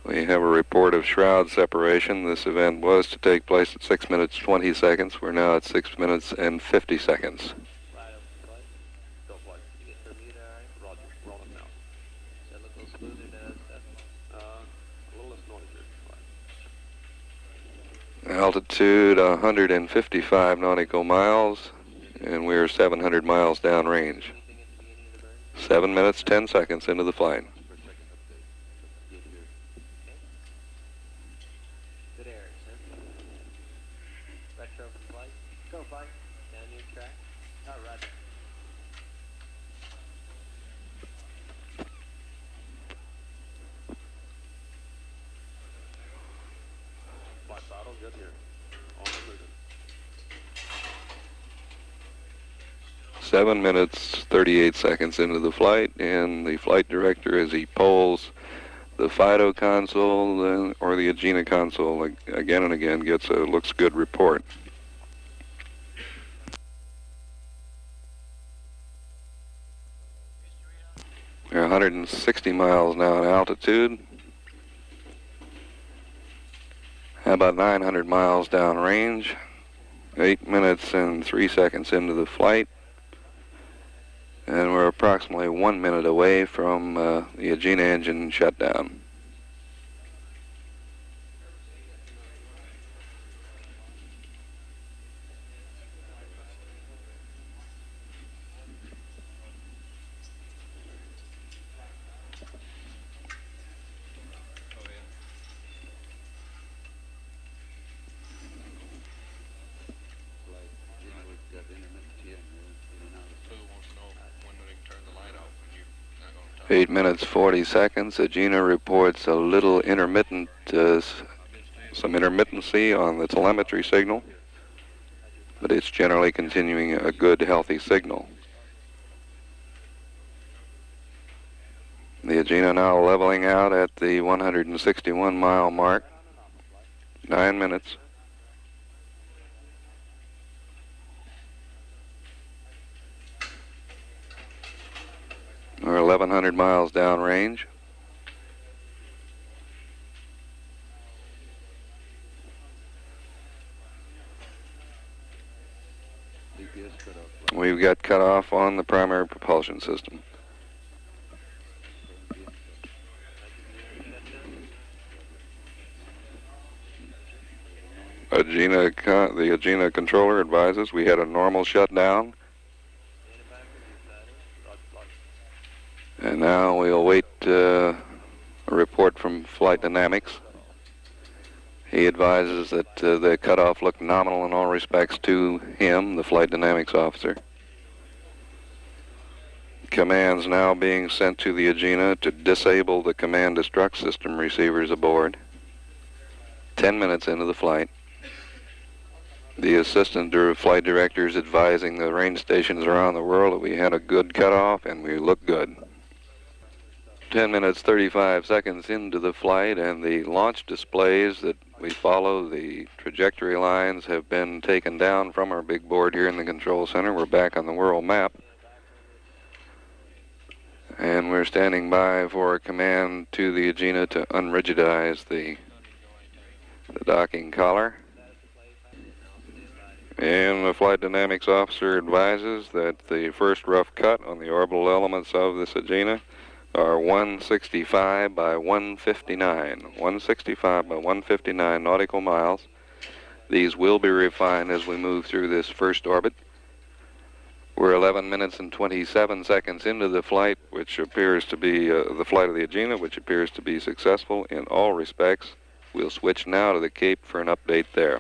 We have a report of shroud separation. This event was to take place at 6 minutes, 20 seconds. We're now at 6 minutes and 50 seconds. Altitude 155 nautical miles, and we're 700 miles downrange. 7 minutes, 10 seconds into the flight. Good air, sir. Retro for flight. Go flight. Down new track. Oh, roger. Flight throttle, good here. On the moving. 7 minutes, 38 seconds into the flight, and the flight director, as he polls the FIDO console or the Agena console again and again, gets a looks good report. We're 160 miles now in altitude. About 900 miles downrange. 8 minutes and 3 seconds into the flight. And we're approximately 1 minute away from the Agena engine shutdown. Who wants to know when they can turn the light off when you're not going to talk? 8 minutes 40 seconds. Agena reports a little intermittent, some intermittency on the telemetry signal, but it's generally continuing a good, healthy signal. The Agena now leveling out at the 161 mile mark. 9 minutes. We're 1,100 miles downrange. We've got cutoff on the primary propulsion system. The Agena controller advises we had a normal shutdown. And now we'll await a report from Flight Dynamics. He advises that the cutoff looked nominal in all respects to him, the Flight Dynamics officer. Commands now being sent to the Agena to disable the command destruct system receivers aboard. 10 minutes into the flight. The assistant flight director is advising the range stations around the world that we had a good cutoff and we look good. 10 minutes 35 seconds into the flight, and the launch displays that we follow, the trajectory lines have been taken down from our big board here in the control center. We're back on the world map. And we're standing by for a command to the Agena to unrigidize the docking collar. And the Flight Dynamics officer advises that the first rough cut on the orbital elements of this Agena are 165 by 159. 165 by 159 nautical miles. These will be refined as we move through this first orbit. We're 11 minutes and 27 seconds into the flight, which appears to be the flight of the Agena, which appears to be successful in all respects. We'll switch now to the Cape for an update there.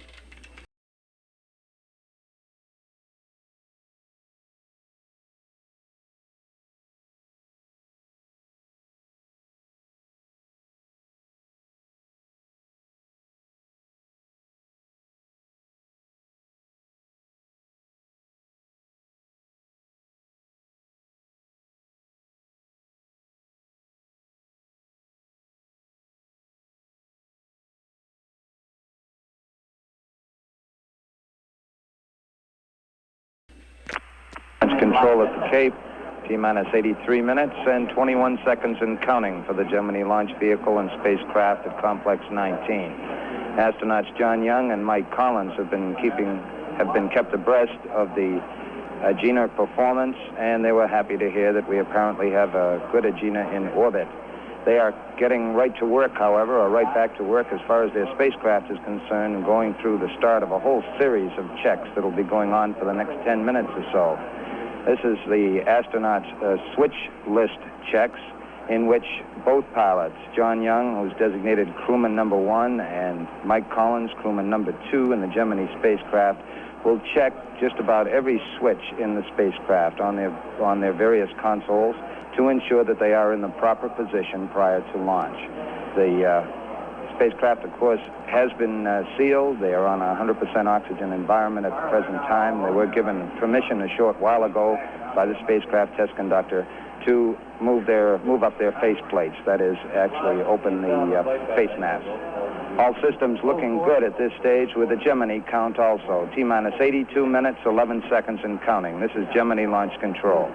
control at the Cape. T-minus 83 minutes and 21 seconds and counting for the Gemini launch vehicle and spacecraft at Complex 19. Astronauts John Young and Mike Collins have been kept abreast of the Agena performance, and they were happy to hear that we apparently have a good Agena in orbit. They are getting right to work, however, or right back to work as far as their spacecraft is concerned, and going through the start of a whole series of checks that will be going on for the next 10 minutes or so. This is the astronauts' switch list checks, in which both pilots, John Young, who's designated crewman number 1, and Mike Collins, crewman number 2 in the Gemini spacecraft, will check just about every switch in the spacecraft on their various consoles to ensure that they are in the proper position prior to launch. The spacecraft, of course, has been sealed. They are on a 100% oxygen environment at the present time. They were given permission a short while ago by the spacecraft test conductor to move up their face plates, that is, actually open the face mask. All systems looking good at this stage with the Gemini count also. T-minus 82 minutes, 11 seconds and counting. This is Gemini Launch Control.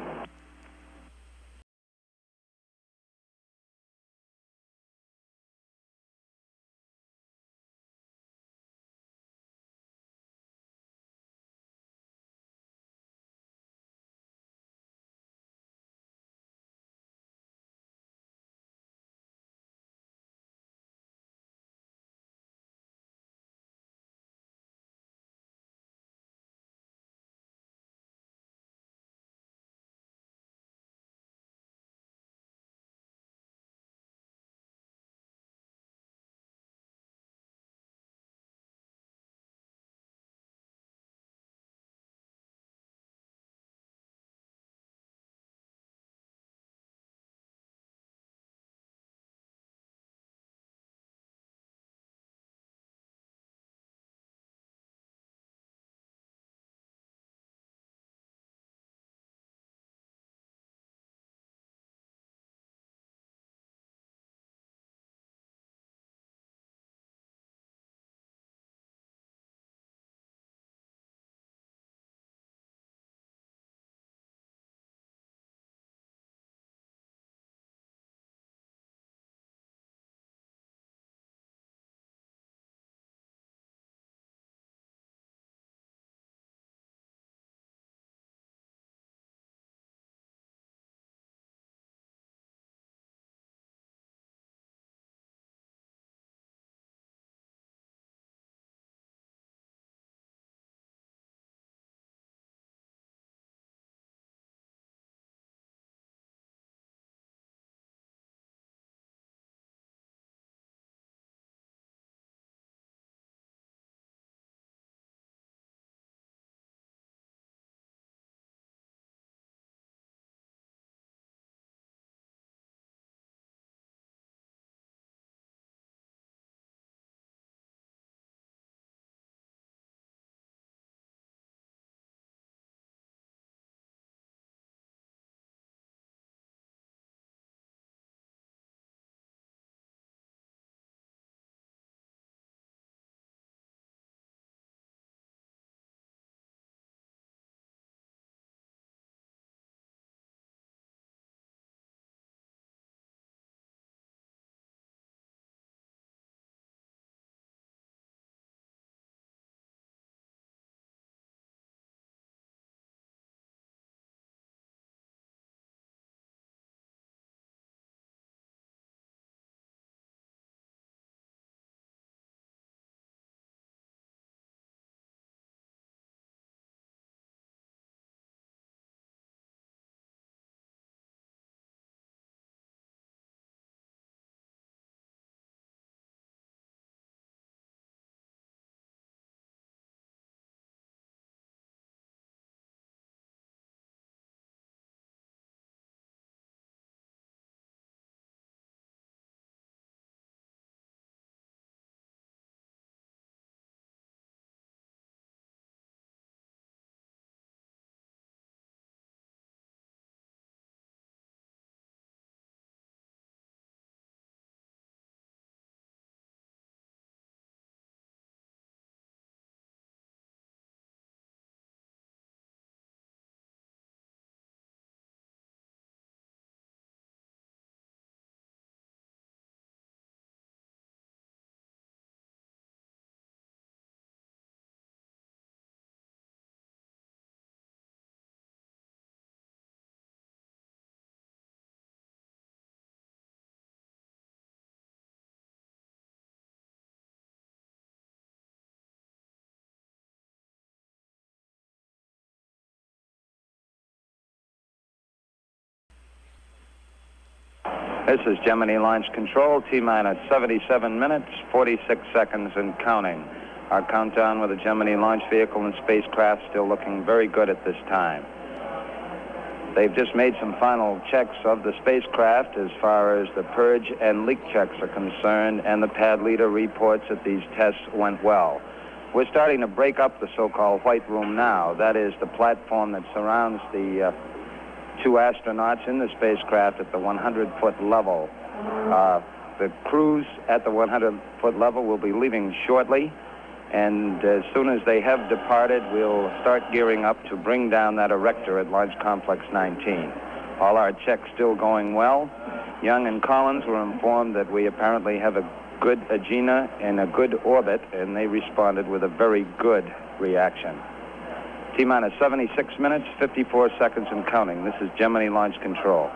This is Gemini Launch Control, T-minus 77 minutes, 46 seconds and counting. Our countdown with the Gemini launch vehicle and spacecraft still looking very good at this time. They've just made some final checks of the spacecraft as far as the purge and leak checks are concerned, and the pad leader reports that these tests went well. We're starting to break up the so-called white room now. That is the platform that surrounds the two astronauts in the spacecraft at the 100-foot level. The crews at the 100-foot level will be leaving shortly, and as soon as they have departed, we'll start gearing up to bring down that erector at Launch Complex 19. All our checks still going well. Young and Collins were informed that we apparently have a good Agena in a good orbit, and they responded with a very good reaction. T-minus 76 minutes, 54 seconds and counting. This is Gemini Launch Control.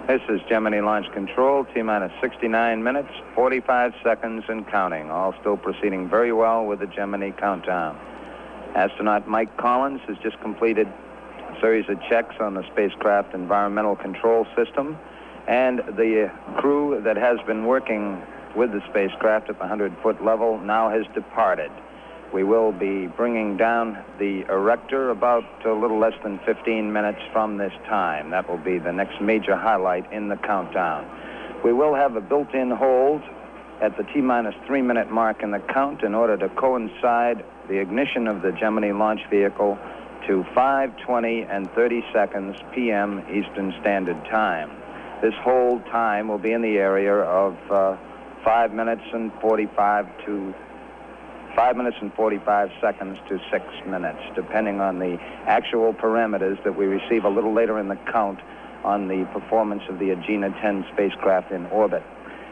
This is Gemini Launch Control, T-minus 69 minutes, 45 seconds and counting. All still proceeding very well with the Gemini countdown. Astronaut Mike Collins has just completed a series of checks on the spacecraft environmental control system, and the crew that has been working with the spacecraft at the 100-foot level now has departed. We will be bringing down the erector about a little less than 15 minutes from this time. That will be the next major highlight in the countdown. We will have a built-in hold at the T-minus 3-minute mark in the count in order to coincide the ignition of the Gemini launch vehicle to 5:20 and 30 seconds p.m. Eastern Standard Time. This hold time will be in the area of 5 minutes and 45 seconds to 6 minutes, depending on the actual parameters that we receive a little later in the count on the performance of the Agena 10 spacecraft in orbit.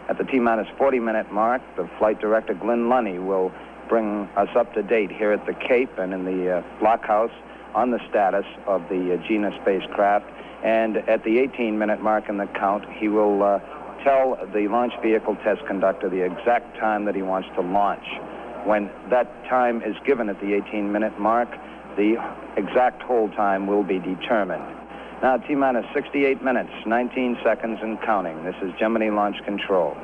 At the T-minus 40-minute mark, the flight director, Glenn Lunny, will bring us up to date here at the Cape and in the blockhouse on the status of the Agena spacecraft. And at the 18-minute mark in the count, he will tell the launch vehicle test conductor the exact time that he wants to launch. When that time is given at the 18-minute mark, the exact hold time will be determined. Now, T-minus 68 minutes, 19 seconds and counting. This is Gemini Launch Control.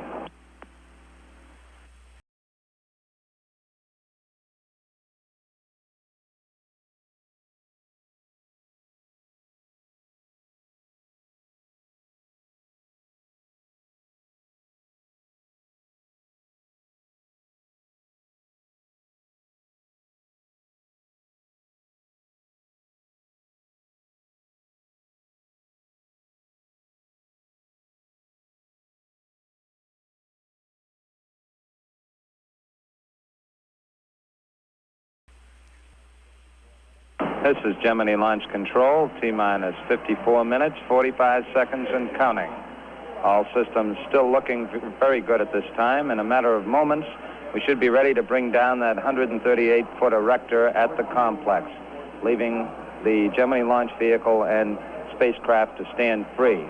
This is Gemini Launch Control, T-minus 54 minutes, 45 seconds and counting. All systems still looking very good at this time. In a matter of moments, we should be ready to bring down that 138-foot erector at the complex, leaving the Gemini launch vehicle and spacecraft to stand free.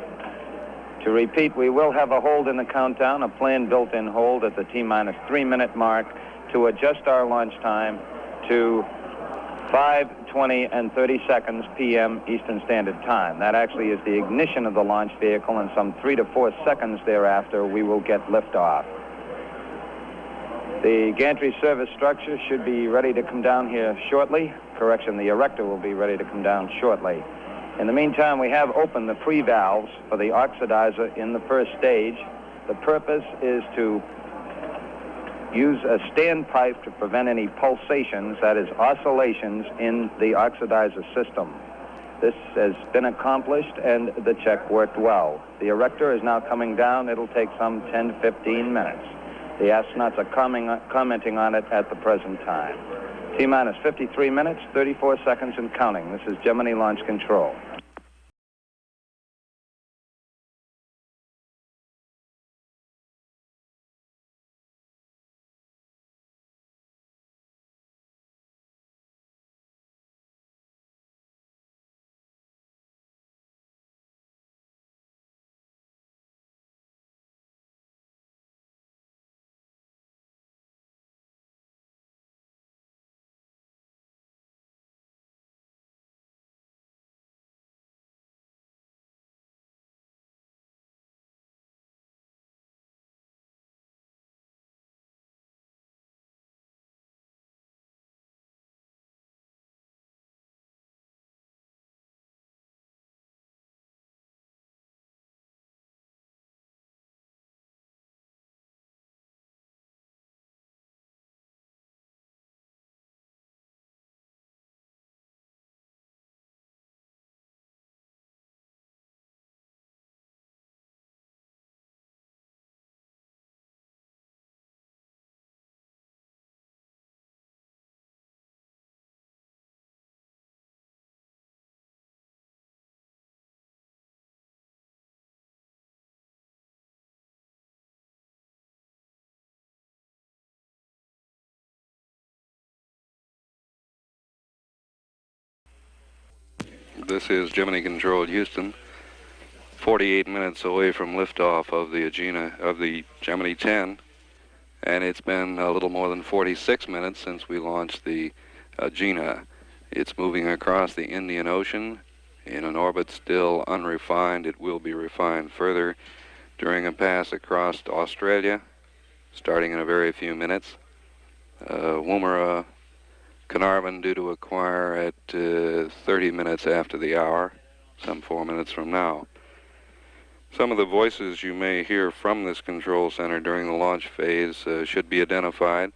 To repeat, we will have a hold in the countdown, a planned built-in hold at the T-minus 3-minute mark to adjust our launch time to 5:20 and 30 seconds p.m. Eastern Standard Time. That actually is the ignition of the launch vehicle, and some 3 to 4 seconds thereafter, we will get liftoff. The gantry service structure should be ready to come down here shortly. Correction, the erector will be ready to come down shortly. In the meantime, we have opened the pre-valves for the oxidizer in the first stage. The purpose is to use a standpipe to prevent any pulsations, that is, oscillations in the oxidizer system. This has been accomplished, and the check worked well. The erector is now coming down. It'll take some 10 to 15 minutes. The astronauts are commenting on it at the present time. T-minus 53 minutes, 34 seconds and counting. This is Gemini Launch Control. This is Gemini Control Houston. 48 minutes away from liftoff of the Gemini-10, and it's been a little more than 46 minutes since we launched the Agena. It's moving across the Indian Ocean in an orbit still unrefined. It will be refined further during a pass across Australia, starting in a very few minutes. Woomera, Carnarvon due to acquire at 30 minutes after the hour, some 4 minutes from now. Some of the voices you may hear from this control center during the launch phase should be identified.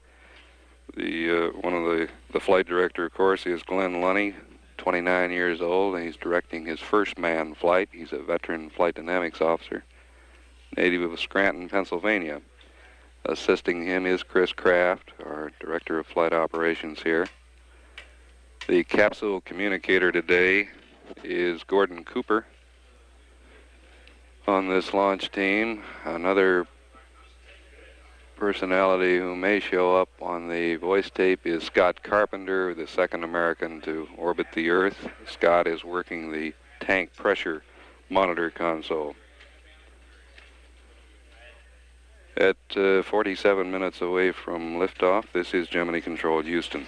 One of the flight director, of course, is Glenn Lunny, 29 years old, and he's directing his first manned flight. He's a veteran flight dynamics officer, native of Scranton, Pennsylvania. Assisting him is Chris Kraft, our director of flight operations here. The capsule communicator today is Gordon Cooper. On this launch team, another personality who may show up on the voice tape is Scott Carpenter, the second American to orbit the Earth. Scott is working the tank pressure monitor console. At 47 minutes away from liftoff, this is Gemini Control Houston.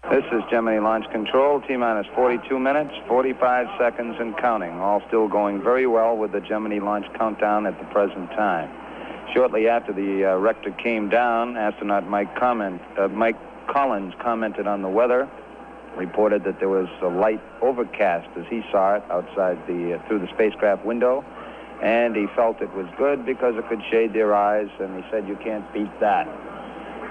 This is Gemini Launch Control, T-minus 42 minutes, 45 seconds and counting. All still going very well with the Gemini launch countdown at the present time. Shortly after the rector came down, astronaut Mike Collins commented on the weather, reported that there was a light overcast as he saw it outside through the spacecraft window, and he felt it was good because it could shade their eyes, and he said you can't beat that.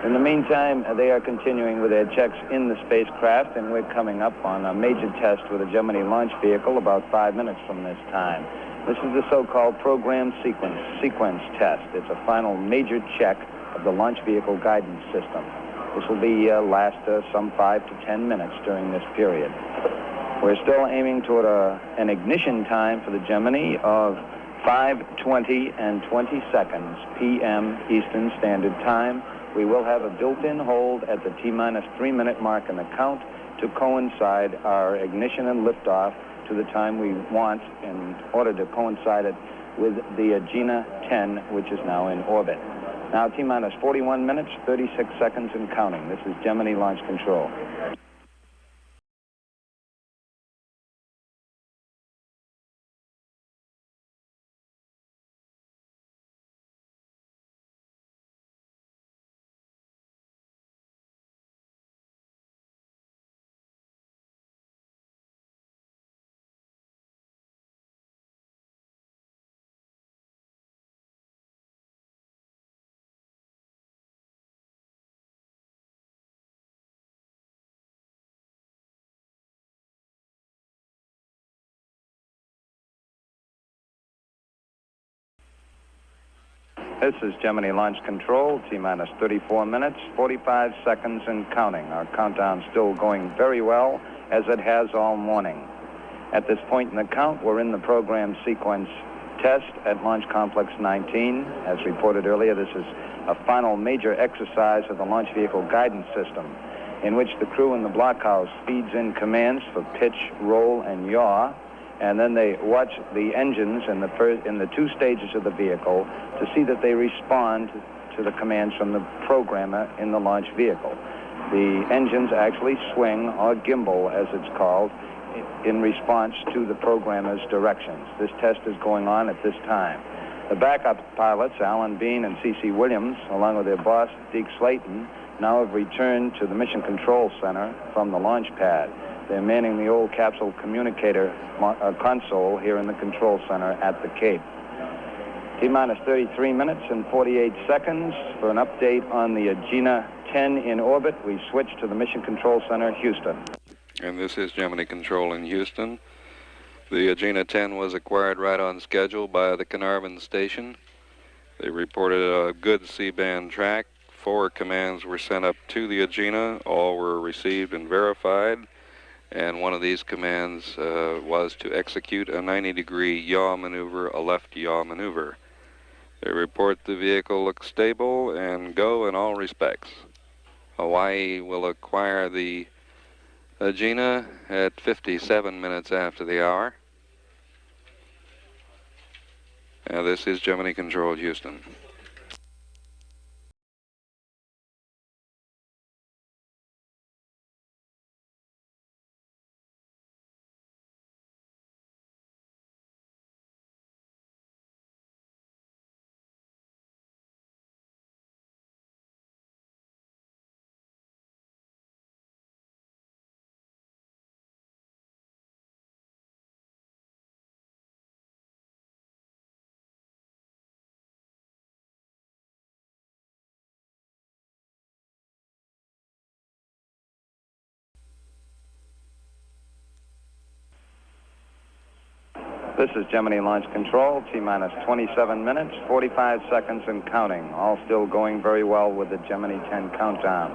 In the meantime, they are continuing with their checks in the spacecraft, and we're coming up on a major test with a Gemini launch vehicle about 5 minutes from this time. This is the so-called program sequence test. It's a final major check of the launch vehicle guidance system. This will be last some 5 to 10 minutes during this period. We're still aiming toward an ignition time for the Gemini of 5:20 and 20 seconds p.m. Eastern Standard Time. We will have a built-in hold at the T-minus 3 minute mark in the count to coincide our ignition and liftoff to the time we want in order to coincide it with the Agena 10, which is now in orbit. Now T-minus 41 minutes, 36 seconds and counting. This is Gemini Launch Control. This is Gemini Launch Control, T-minus 34 minutes, 45 seconds and counting. Our countdown still going very well, as it has all morning. At this point in the count, we're in the program sequence test at Launch Complex 19. As reported earlier, this is a final major exercise of the launch vehicle guidance system, in which the crew in the blockhouse feeds in commands for pitch, roll, and yaw, and then they watch the engines in the two stages of the vehicle to see that they respond to the commands from the programmer in the launch vehicle. The engines actually swing, or gimbal as it's called, in response to the programmer's directions. This test is going on at this time. The backup pilots, Alan Bean and C.C. Williams, along with their boss, Deke Slayton, now have returned to the Mission Control Center from the launch pad. They're manning the old capsule communicator console here in the control center at the Cape. T-minus 33 minutes and 48 seconds for an update on the Agena 10 in orbit. We switch to the Mission Control Center, Houston. And this is Gemini Control in Houston. The Agena 10 was acquired right on schedule by the Carnarvon station. They reported a good C-band track. 4 commands were sent up to the Agena. All were received and verified. And one of these commands was to execute a 90-degree yaw maneuver, a left yaw maneuver. They report the vehicle looks stable and go in all respects. Hawaii will acquire the Agena at 57 minutes after the hour. This is Gemini Control, Houston. This is Gemini Launch Control, T-minus 27 minutes, 45 seconds and counting. All still going very well with the Gemini 10 countdown.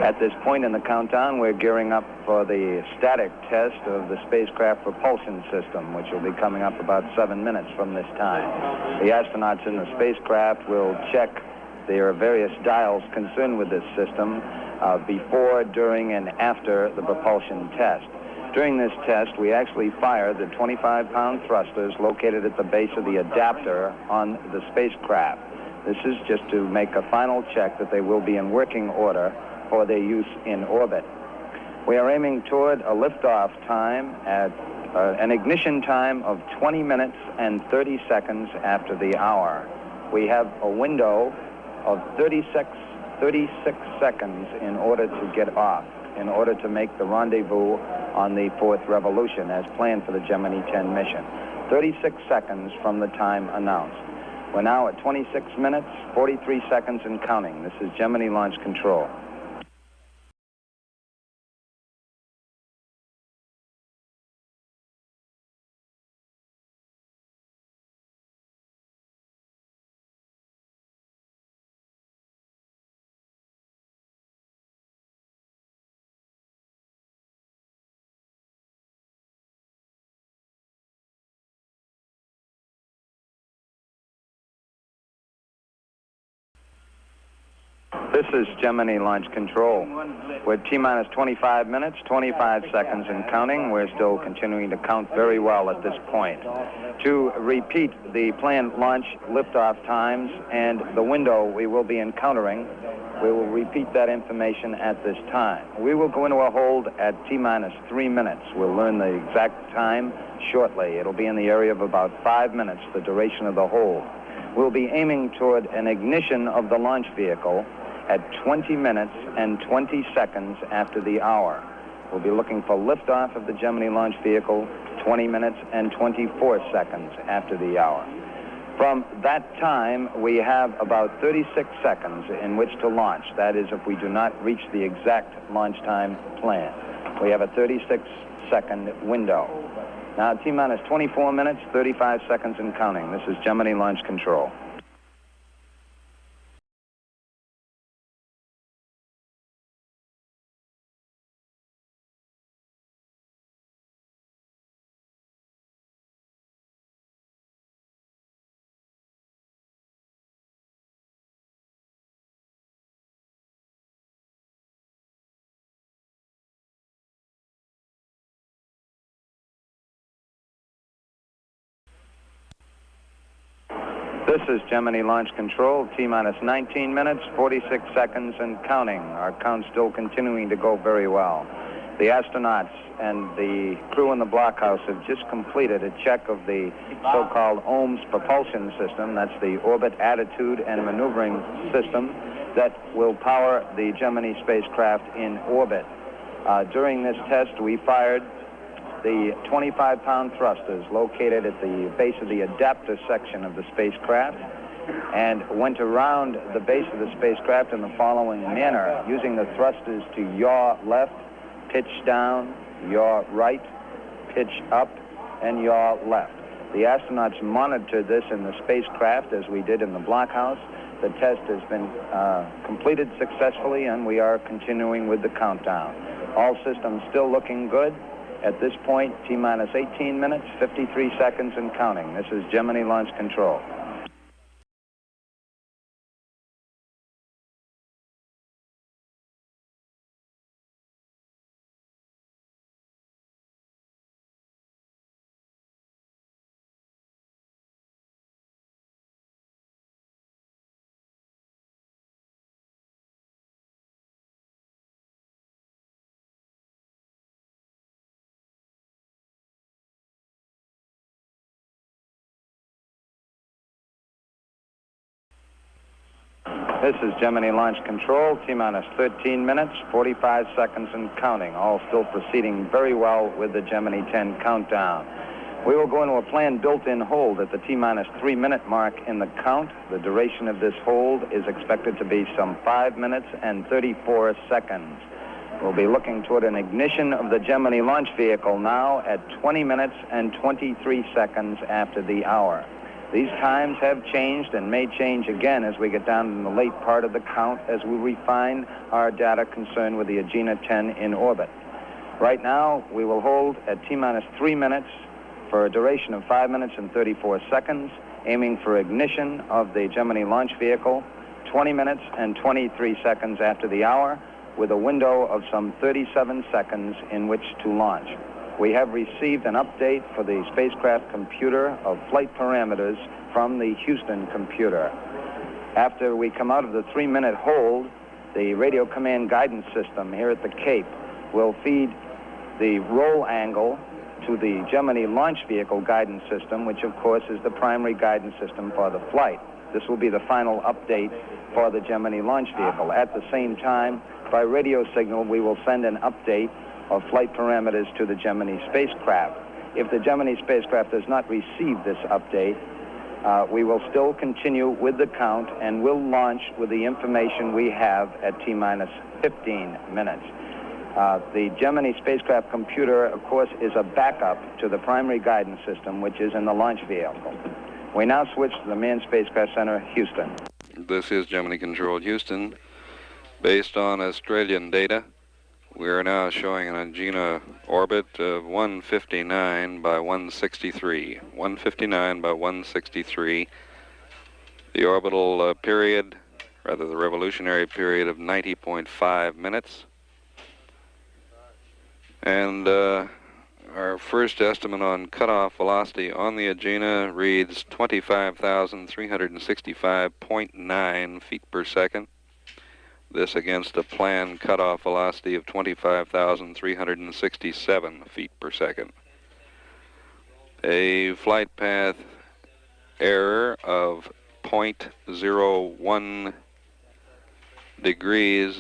At this point in the countdown, we're gearing up for the static test of the spacecraft propulsion system, which will be coming up about 7 minutes from this time. The astronauts in the spacecraft will check their various dials concerned with this system before, during, and after the propulsion test. During this test, we actually fired the 25-pound thrusters located at the base of the adapter on the spacecraft. This is just to make a final check that they will be in working order for their use in orbit. We are aiming toward a liftoff time at an ignition time of 20 minutes and 30 seconds after the hour. We have a window of 36 seconds in order to get off, in order to make the rendezvous on the 4th revolution as planned for the Gemini 10 mission. 36 seconds from the time announced. We're now at 26 minutes, 43 seconds and counting. This is Gemini Launch Control. This is Gemini Launch Control. We're T-minus 25 minutes, 25 seconds and counting. We're still continuing to count very well at this point. To repeat the planned launch liftoff times and the window we will be encountering, we will repeat that information at this time. We will go into a hold at T-minus 3 minutes. We'll learn the exact time shortly. It'll be in the area of about 5 minutes, the duration of the hold. We'll be aiming toward an ignition of the launch vehicle at 20 minutes and 20 seconds after the hour. We'll be looking for liftoff of the Gemini launch vehicle 20 minutes and 24 seconds after the hour. From that time, we have about 36 seconds in which to launch. That is, if we do not reach the exact launch time plan. We have a 36-second window. Now, T-minus 24 minutes, 35 seconds and counting. This is Gemini Launch Control. This is Gemini Launch Control, T-minus 19 minutes, 46 seconds and counting. Our count's still continuing to go very well. The astronauts and the crew in the blockhouse have just completed a check of the so-called OMS propulsion system. That's the orbit attitude and maneuvering system that will power the Gemini spacecraft in orbit. During this test, we fired the 25-pound thrusters located at the base of the adapter section of the spacecraft and went around the base of the spacecraft in the following manner, using the thrusters to yaw left, pitch down, yaw right, pitch up, and yaw left. The astronauts monitored this in the spacecraft as we did in the blockhouse. The test has been completed successfully, and we are continuing with the countdown. All systems still looking good. At this point, T-minus 18 minutes, 53 seconds and counting. This is Gemini Launch Control. This is Gemini Launch Control, T-minus 13 minutes, 45 seconds and counting. All still proceeding very well with the Gemini 10 countdown. We will go into a planned built-in hold at the T-minus 3-minute mark in the count. The duration of this hold is expected to be some 5 minutes and 34 seconds. We'll be looking toward an ignition of the Gemini launch vehicle now at 20 minutes and 23 seconds after the hour. These times have changed and may change again as we get down in the late part of the count as we refine our data concerned with the Agena 10 in orbit. Right now, we will hold at T-minus 3 minutes for a duration of 5 minutes and 34 seconds, aiming for ignition of the Gemini launch vehicle 20 minutes and 23 seconds after the hour, with a window of some 37 seconds in which to launch. We have received an update for the spacecraft computer of flight parameters from the Houston computer. After we come out of the 3-minute hold, the radio command guidance system here at the Cape will feed the roll angle to the Gemini launch vehicle guidance system, which of course is the primary guidance system for the flight. This will be the final update for the Gemini launch vehicle. At the same time, by radio signal, we will send an update of flight parameters to the Gemini spacecraft. If the Gemini spacecraft does not receive this update, we will still continue with the count and will launch with the information we have at T-minus 15 minutes. The Gemini spacecraft computer, of course, is a backup to the primary guidance system, which is in the launch vehicle. We now switch to the Manned Spacecraft Center, Houston. This is Gemini Control Houston. Based on Australian data, we are now showing an Agena orbit of 159 by 163. 159 by 163. The orbital period, rather the revolutionary period of 90.5 minutes. And our first estimate on cutoff velocity on the Agena reads 25,365.9 feet per second. This against a planned cutoff velocity of 25,367 feet per second. A flight path error of 0.01 degrees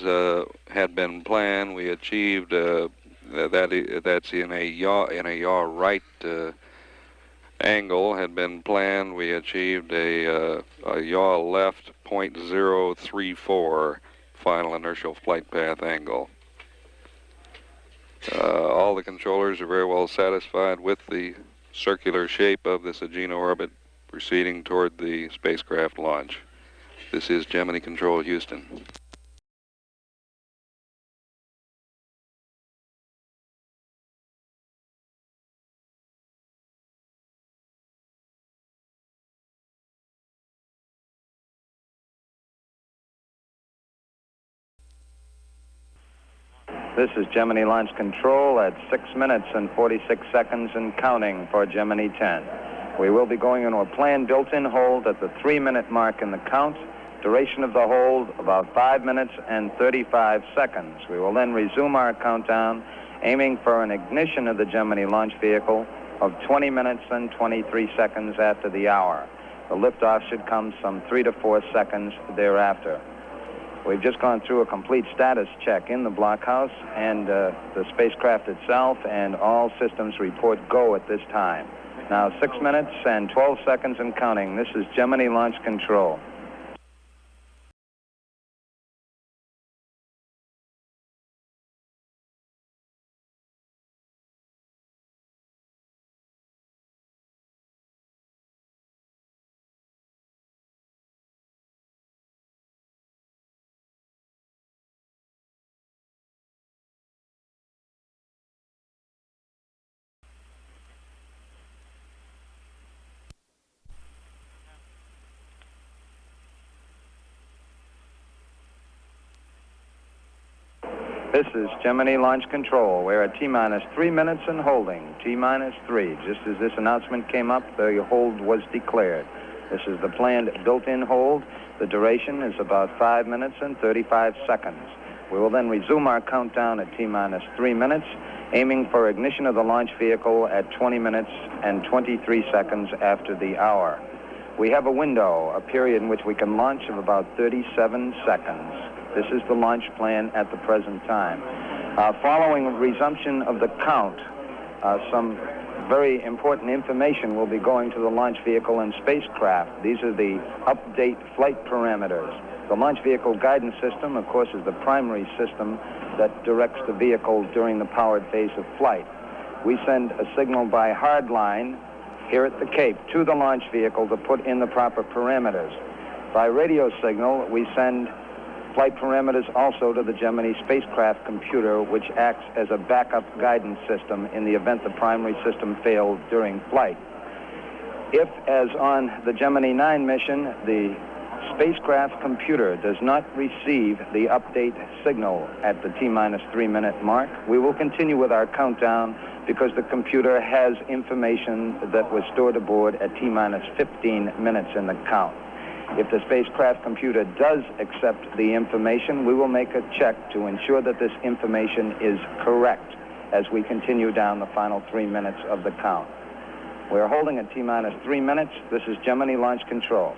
had been planned. We achieved that's in a yaw right angle had been planned. We achieved a yaw left 0.034 final inertial flight path angle. All the controllers are very well satisfied with the circular shape of this Agena orbit proceeding toward the spacecraft launch. This is Gemini Control Houston. This is Gemini Launch Control at 6 minutes and 46 seconds and counting for Gemini 10. We will be going into a planned built-in hold at the 3-minute mark in the count. Duration of the hold, about 5 minutes and 35 seconds. We will then resume our countdown, aiming for an ignition of the Gemini launch vehicle of 20 minutes and 23 seconds after the hour. The liftoff should come some 3 to 4 seconds thereafter. We've just gone through a complete status check in the blockhouse and the spacecraft itself, and all systems report go at this time. Now 6 minutes and 12 seconds and counting. This is Gemini Launch Control. This is Gemini Launch Control. We're at T-minus 3 minutes and holding. T-minus 3. Just as this announcement came up, the hold was declared. This is the planned built-in hold. The duration is about 5 minutes and 35 seconds. We will then resume our countdown at T-minus 3 minutes, aiming for ignition of the launch vehicle at 20 minutes and 23 seconds after the hour. We have a window, a period in which we can launch of about 37 seconds. This is the launch plan at the present time. Following resumption of the count, some very important information will be going to the launch vehicle and spacecraft. These are the update flight parameters. The launch vehicle guidance system, of course, is the primary system that directs the vehicle during the powered phase of flight. We send a signal by hard line here at the Cape to the launch vehicle to put in the proper parameters. By radio signal, we send flight parameters also to the Gemini spacecraft computer, which acts as a backup guidance system in the event the primary system failed during flight. If, as on the Gemini 9 mission, the spacecraft computer does not receive the update signal at the T-minus 3 minute mark, we will continue with our countdown because the computer has information that was stored aboard at T-minus 15 minutes in the count. If the spacecraft computer does accept the information, we will make a check to ensure that this information is correct as we continue down the final 3 minutes of the count. We're holding at T-minus 3 minutes. This is Gemini Launch Control.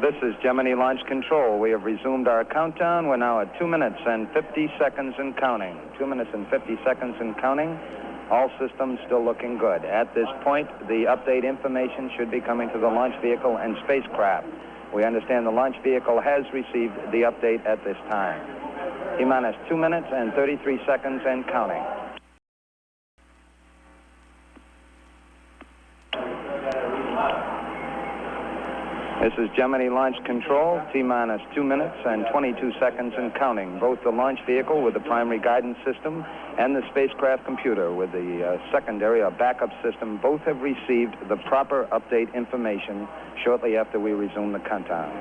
This is Gemini Launch Control. We have resumed our countdown. We're now at 2 minutes and 50 seconds and counting. 2 minutes and 50 seconds and counting. All systems still looking good. At this point, the update information should be coming to the launch vehicle and spacecraft. We understand the launch vehicle has received the update at this time. T-minus 2 minutes and 33 seconds and counting. This is Gemini Launch Control, T-minus 2 minutes and 22 seconds and counting. Both the launch vehicle with the primary guidance system and the spacecraft computer with the secondary or backup system both have received the proper update information shortly after we resume the countdown.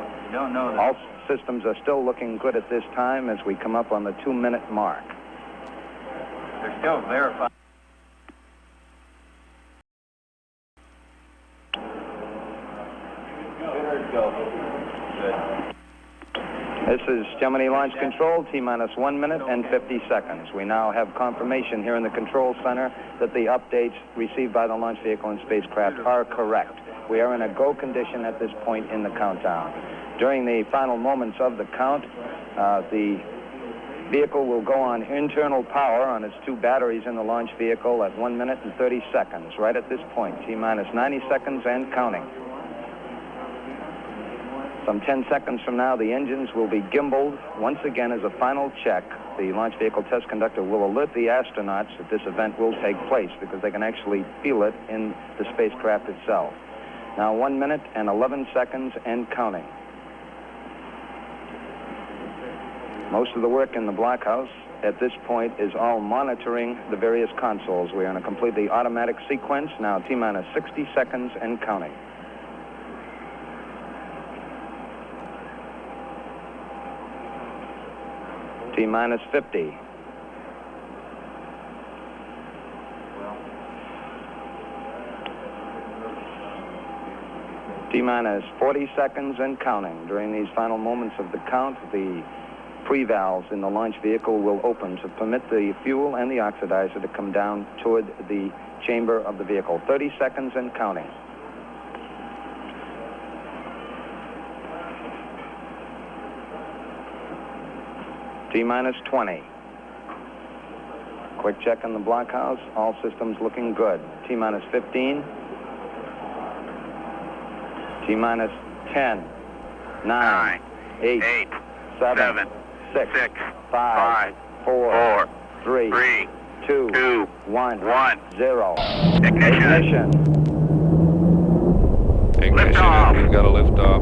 All systems are still looking good at this time as we come up on the 2 minute mark. They're still verifying. This is Gemini Launch Control, T-minus 1 minute and 50 seconds. We now have confirmation here in the control center that the updates received by the launch vehicle and spacecraft are correct. We are in a go condition at this point in the countdown. During the final moments of the count, the vehicle will go on internal power on its 2 batteries in the launch vehicle at 1 minute and 30 seconds. Right at this point, T-minus 90 seconds and counting. Some 10 seconds from now, the engines will be gimbaled. Once again, as a final check, the launch vehicle test conductor will alert the astronauts that this event will take place because they can actually feel it in the spacecraft itself. Now 1 minute and 11 seconds and counting. Most of the work in the blockhouse at this point is all monitoring the various consoles. We are in a completely automatic sequence. Now T-minus 60 seconds and counting. T-minus 50. T-minus 40 seconds and counting. During these final moments of the count, the pre-valves in the launch vehicle will open to permit the fuel and the oxidizer to come down toward the chamber of the vehicle. 30 seconds and counting. T-minus 20. Quick check in the blockhouse. All systems looking good. T-minus 15. T-minus 10. 9. 8. 7. 6. 5. 4. 3. 2. 1. 0. Ignition. Ignition, Liftoff. and we've got a liftoff.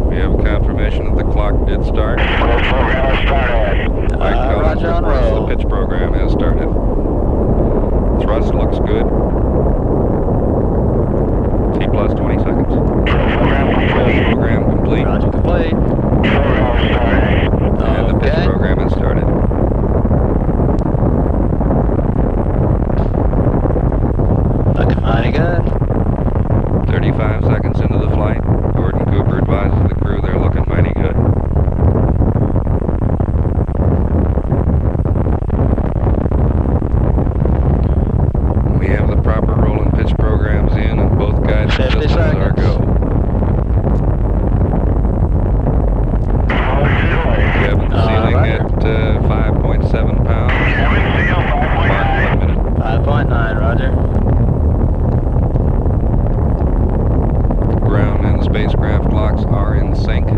We have confirmation that the clock did start. Roger on roll. The pitch program has started. Thrust looks good. T plus 20 seconds. Program complete. Roger complete. And the pitch Okay. program has started. Looking mighty good. 35 seconds into the flight. Gordon Cooper advises the crew they're looking mighty good. We have the proper roll and pitch programs in, and both guidance 50 systems are seconds. go. Cabin ceiling right. at 5.7 pounds. Mark 1 minute. 5.9, Roger. Ground and spacecraft clocks are in sync.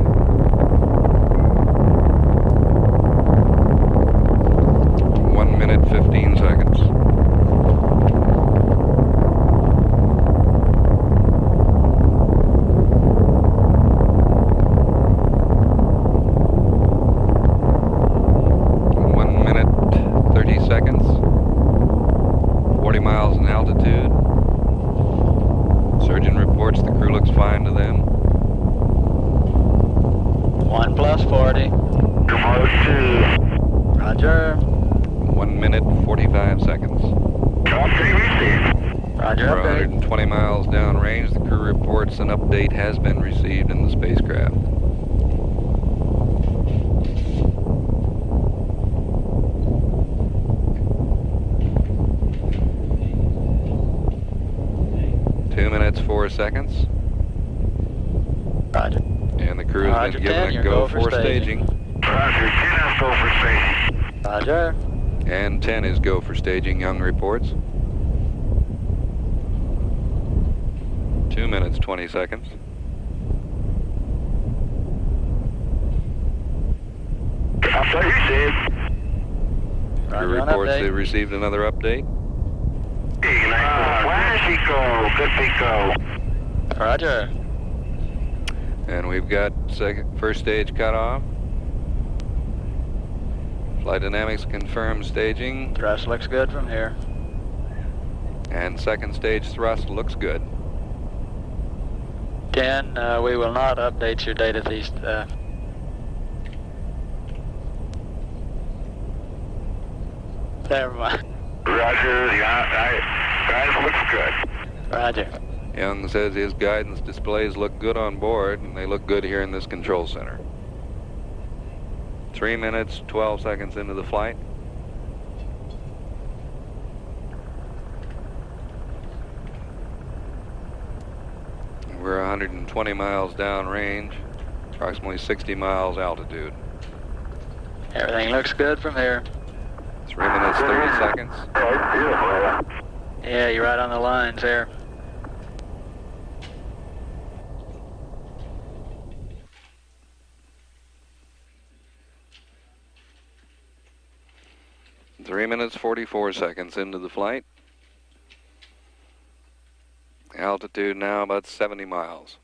One minute, 15 seconds. One minute, 30 seconds. 40 miles in altitude. Surgeon reports the crew looks fine to them. 1 plus 40. Roger. 1 minute, 45 seconds. Roger We're update. 120 miles downrange. The crew reports an update has been received in the spacecraft. Two minutes, 4 seconds. Roger. And the crew has Roger, been given 10, a your go for staging. Roger. And 10 is go for staging, Young reports. 2 minutes, 20 seconds. Crew Roger on reports update. they received another update. Roger. And we've got first stage cut off. Flight Dynamics confirms staging. Thrust looks good from here. And second stage thrust looks good. 10, we will not update your data these. Never mind. Roger, the guys looks good. Roger. Young says his guidance displays look good on board, and they look good here in this control center. 3 minutes, 12 seconds into the flight. We're 120 miles downrange, approximately 60 miles altitude. Everything looks good from here. 3 minutes, 30 seconds. Yeah, you're right on the lines there. Three minutes, 44 seconds into the flight. Altitude now about 70 miles.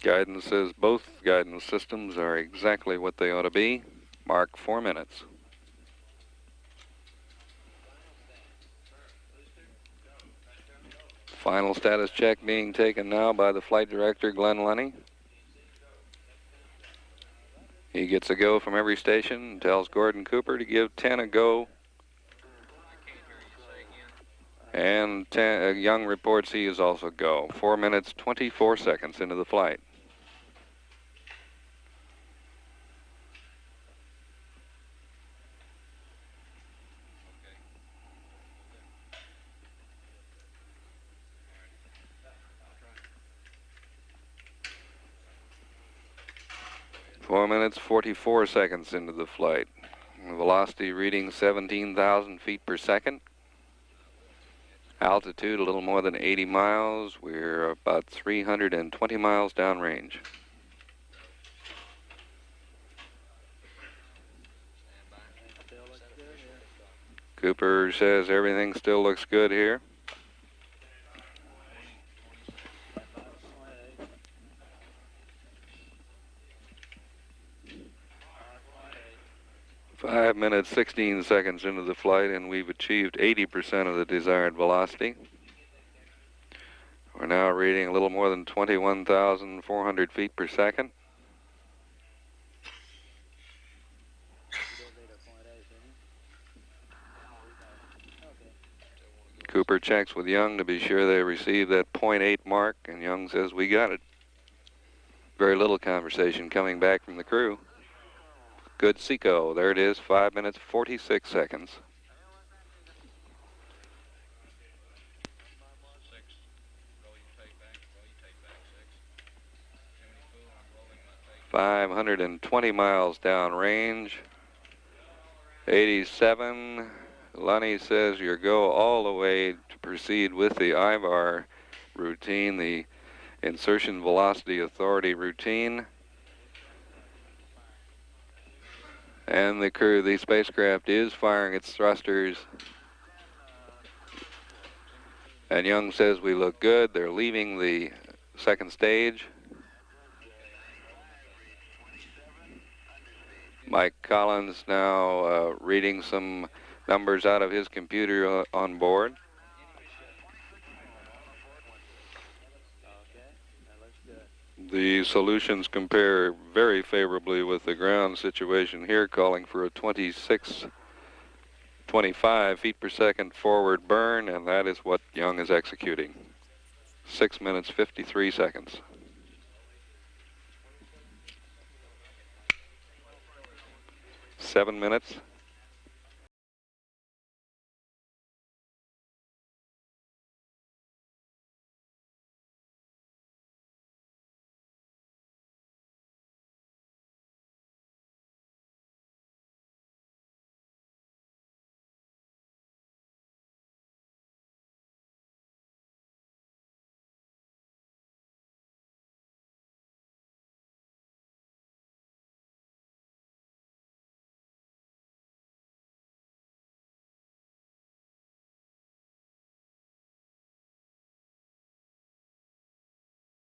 Guidance says both guidance systems are exactly what they ought to be. Mark 4 minutes. Final status check being taken now by the flight director, Glenn Lenny. He gets a go from every station and tells Gordon Cooper to give 10 a go. And Young reports he is also go. 4 minutes, 24 seconds into the flight. 4 minutes, 44 seconds into the flight. Velocity reading 17,000 feet per second. Altitude a little more than 80 miles. We're about 320 miles downrange. Cooper says everything still looks good here. Five minutes, 16 seconds into the flight, and we've achieved 80% of the desired velocity. We're now reading a little more than 21,400 feet per second. Cooper checks with Young to be sure they receive that 0.8 mark, and Young says we got it. Very little conversation coming back from the crew. Good Seco. There it is, 5 minutes, 46 seconds. 520 miles downrange. 87. Lunny says you go all the way to proceed with the IVAR routine, the Insertion Velocity Authority routine. And the crew, the spacecraft is firing its thrusters. And Young says we look good. They're leaving the second stage. Mike Collins now reading some numbers out of his computer on board. The solutions compare very favorably with the ground situation here, calling for a 25 feet per second forward burn, and that is what Young is executing. 6 minutes, 53 seconds. Seven minutes,